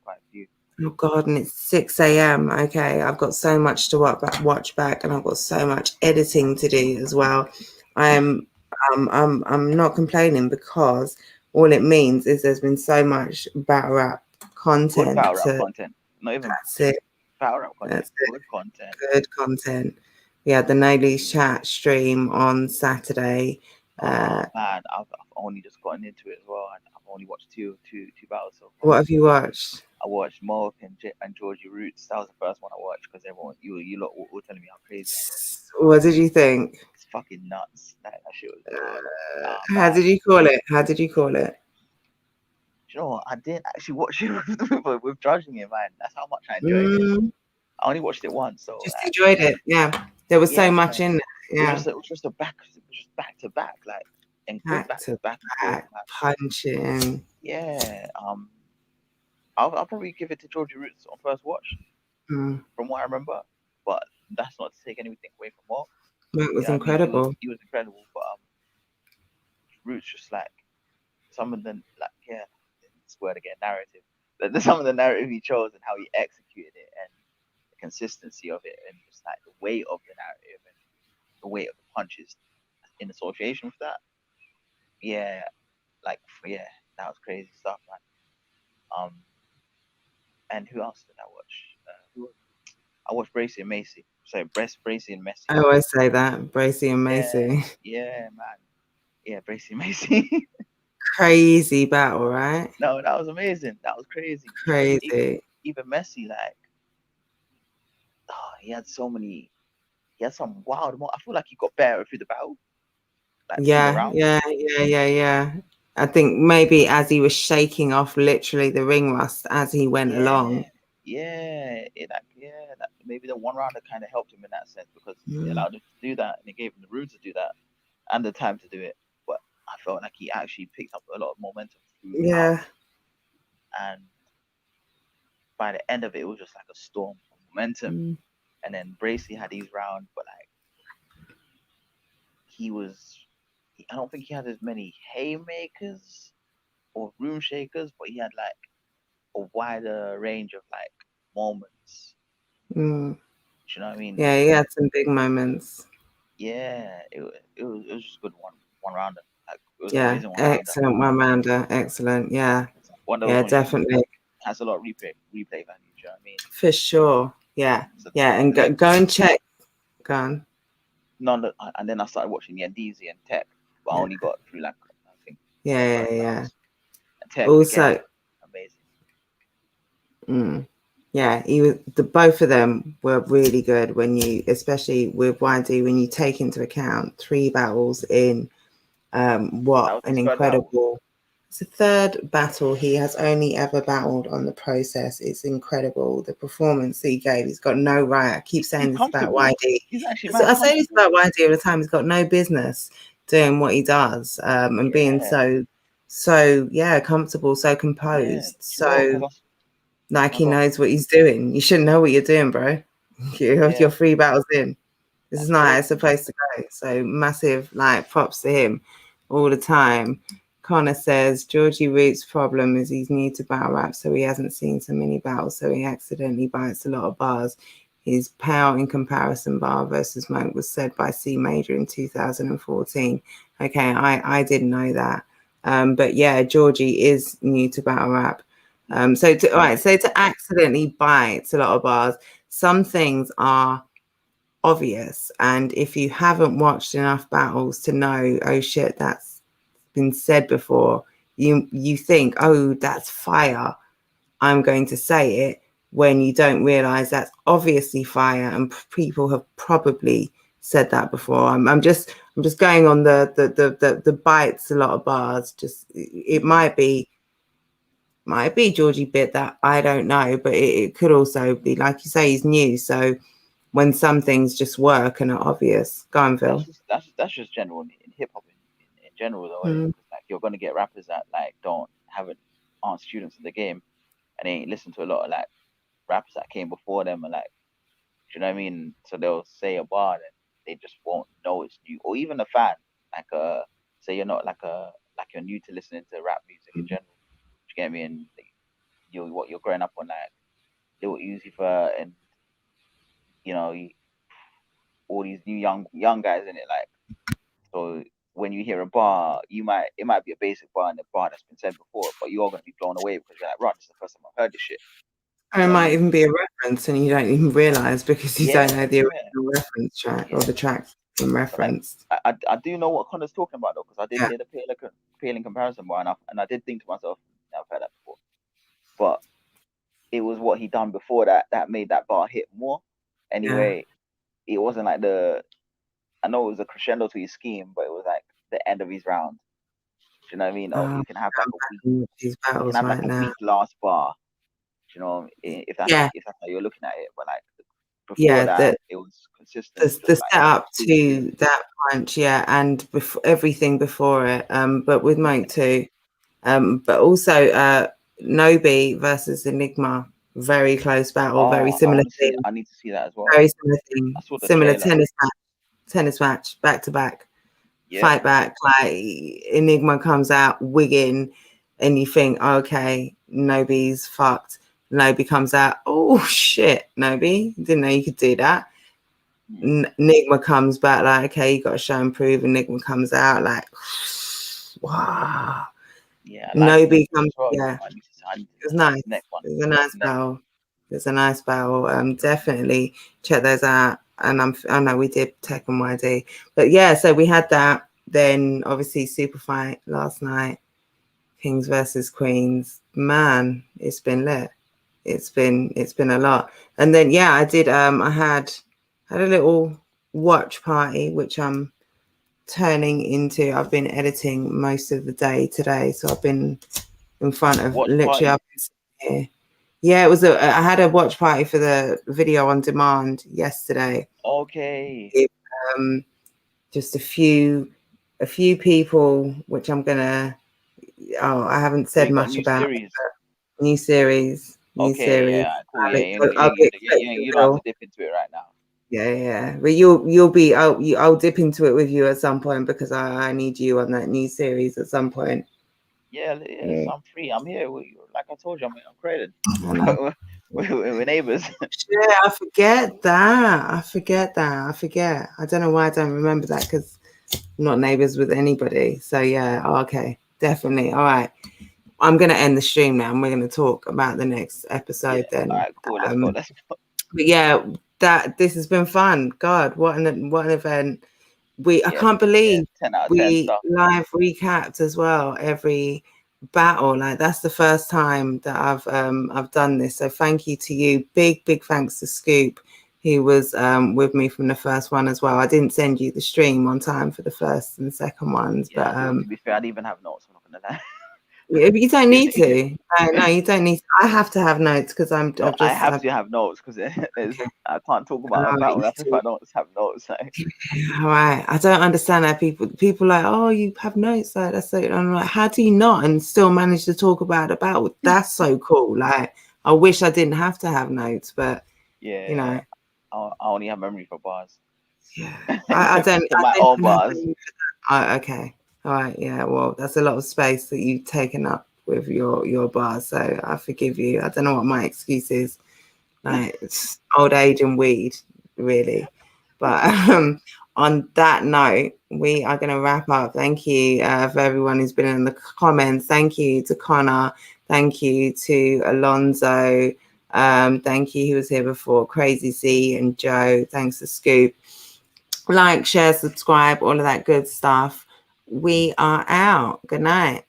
quite a few. Oh God, and it's 6 a.m. Okay, I've got so much to watch back, and I've got so much editing to do as well. I'm not complaining, because all it means is there's been so much battle rap content. Good battle rap content. Not even that's it. Battle rap content. That's good content. Good content. We had the Nolly's chat stream on Saturday. Man, I've only just gotten into it as well. I've only watched two battles so far. What have you watched? I watched Mohawk and Georgie Roots. That was the first one I watched because everyone, you lot were telling me how crazy I was. What did you think? It's fucking nuts. That shit was. How did you call it? You know what? I didn't actually watch it with judging it, man. That's how much I enjoyed it. I only watched it once, so just enjoyed it. Yeah, there was so much in it. Yeah, it was just back to back, like, and good back to back punching. Yeah. I'll probably give it to Georgie Roots on first watch, from what I remember. But that's not to take anything away from Mark. It was incredible. He was incredible, but Roots just like some of them, like, this word again, narrative. some of the narrative he chose and how he executed it and the consistency of it and just like the weight of the narrative and the weight of the punches in association with that. Yeah, like that was crazy stuff, man. And who else did I watch? I watched Bracy and Macy. Sorry, Bracy and Messi. I always say that, Bracy and Macy. Yeah, man. Yeah, Bracy and Macy. Crazy battle, right? No, that was amazing. That was crazy. Crazy. Even Messi, like, he had some wild. I feel like he got better through the battle. Like, Yeah. I think maybe as he was shaking off literally the ring rust as he went along. Maybe the one rounder kind of helped him in that sense because it allowed him to do that and it gave him the room to do that and the time to do it. But I felt like he actually picked up a lot of momentum through and by the end of it, it was just like a storm of momentum. And then Bracy had his round, but like I don't think he had as many haymakers or room shakers, but he had like a wider range of like moments. Do you know what I mean? Yeah, he had some big moments. Yeah, it was just a good one rounder. Like, it was yeah, amazing one rounder. excellent one rounder. Excellent. Yeah. Definitely. Has a lot of replay value. Do you know what I mean? For sure. Yeah. And go and check. Go on. No, and then I started watching Yandeezy and Tech, but I only got through like I think. Yeah. And Tech, also, again, amazing. Yeah, both of them were really good when especially with YD, when you take into account 3 battles in what an incredible. It's the 3rd battle he has only ever battled on the process. It's incredible. The performance that he gave. He's got no right. I keep saying this about YD. I say this about YD all the time. He's got no business doing what he does and being so comfortable, so composed. Like he knows what he's doing. You shouldn't know what you're doing, bro. You're 3 battles in. This is not how it's supposed to go. So massive props to him all the time. Connor says Georgie Root's problem is he's new to battle rap, so he hasn't seen so many battles, so he accidentally bites a lot of bars. His pale in comparison bar versus Monk was said by C Major in 2014. Okay, I didn't know that. But yeah, Georgie is new to battle rap. So to accidentally bite a lot of bars, some things are obvious, and if you haven't watched enough battles to know, oh shit, that's been said before, you think, oh, that's fire, I'm going to say it, when you don't realize that's obviously fire and people have probably said that before. I'm just going on the bites a lot of bars. Just it might be Georgie bit that, I don't know, but it could also be, like you say, he's new, so when some things just work and are obvious. Go on, Phil. That's just general in hip hop in general though. Like, you're gonna get rappers that aren't students of the game and they ain't listen to a lot of like rappers that came before them and like, do you know what I mean? So they'll say a bar and they just won't know it's new. Or even a fan, like say you're not you're new to listening to rap music in general. Do you get me? And you're growing up on like Lil Uzi Vert and all these new young guys in it, like, so when you hear a bar, it might be a basic bar and a bar that's been said before, but you're gonna be blown away because you're like, right, this is the first time I've heard this shit. It might even be a reference and you don't even realize because you don't know the original reference track or the track in reference. Like, I do know what Connor's talking about though, because I did hear the pale in comparison bar and I did think to myself, I've heard that before. But it was what he done before that made that bar hit more. Anyway, it wasn't like I know it was a crescendo to his scheme, but it was like the end of his round. Do you know what I mean? Or you can have like a weak last bar. Do you know, if that's how you're looking at it. But like before that, it was consistent. The setup to that punch, and everything before it. But with Mike too. But also Nobi versus Enigma, very close battle, very similar thing. I need to see that as well. Very similar thing. Similar tennis match, back to back, fight back. Like Enigma comes out wigging, and you think, okay, Nobi's fucked. Nobi comes out, oh shit, Nobi, didn't know you could do that. Nigma comes back like, okay, you got to show and prove, and Nigma comes out like, wow. Yeah, Nobi comes, well, yeah, it was nice. It was a nice battle. It was a nice battle. Definitely check those out. And I know we did Tech and YD, but yeah, so we had that. Then obviously super fight last night, Kings versus Queens. Man, it's been lit. It's been a lot. And then yeah, I did. I had a little watch party, which I'm turning into. I've been editing most of the day today, so I've been in front of literally. I've been here. Yeah, it was I had a watch party for the video on demand yesterday. Okay. Just a few people, which I'm gonna. Oh, I haven't said much about. New series. Yeah, cool. Yeah, you don't have to dip into it right now. Yeah, but you'll be. I'll dip into it with you at some point because I need you on that new series at some point. Yeah. So I'm free. I'm here. Like I told you, I'm created. We're neighbors. Yeah, I forget that. I don't know why I don't remember that because I'm not neighbors with anybody. So yeah, okay, definitely. All right. I'm gonna end the stream now and we're gonna talk about the next episode then. All right, cool. Let's go. But yeah, this has been fun. God, what an event. I can't believe 10 out of 10 we stuff. live recapped as well every battle. Like that's the first time that I've done this. So thank you to you. Big thanks to Scoop, who was with me from the first one as well. I didn't send you the stream on time for the first and second ones, but to be fair, I didn't even have notes. I'm not gonna lie. You don't need to. No, you don't need to. I have to have notes because I have to have notes because I can't talk about a battle if I don't have notes. Like. All right. I don't understand how people like, oh, you have notes. Like that's so. I'm like, how do you not and still manage to talk about a battle? That's so cool. Like, I wish I didn't have to have notes, but you know, I only have memory for bars. Yeah, I don't. For my own bars. Okay. All right, yeah, well, that's a lot of space that you've taken up with your bars, so I forgive you. I don't know what my excuse is. Like, it's old age and weed, really. But on that note, we are going to wrap up. Thank you for everyone who's been in the comments. Thank you to Connor. Thank you to Alonzo. Thank you, who was here before, Crazy C and Joe. Thanks to Scoop. Like, share, subscribe, all of that good stuff. We are out. Good night.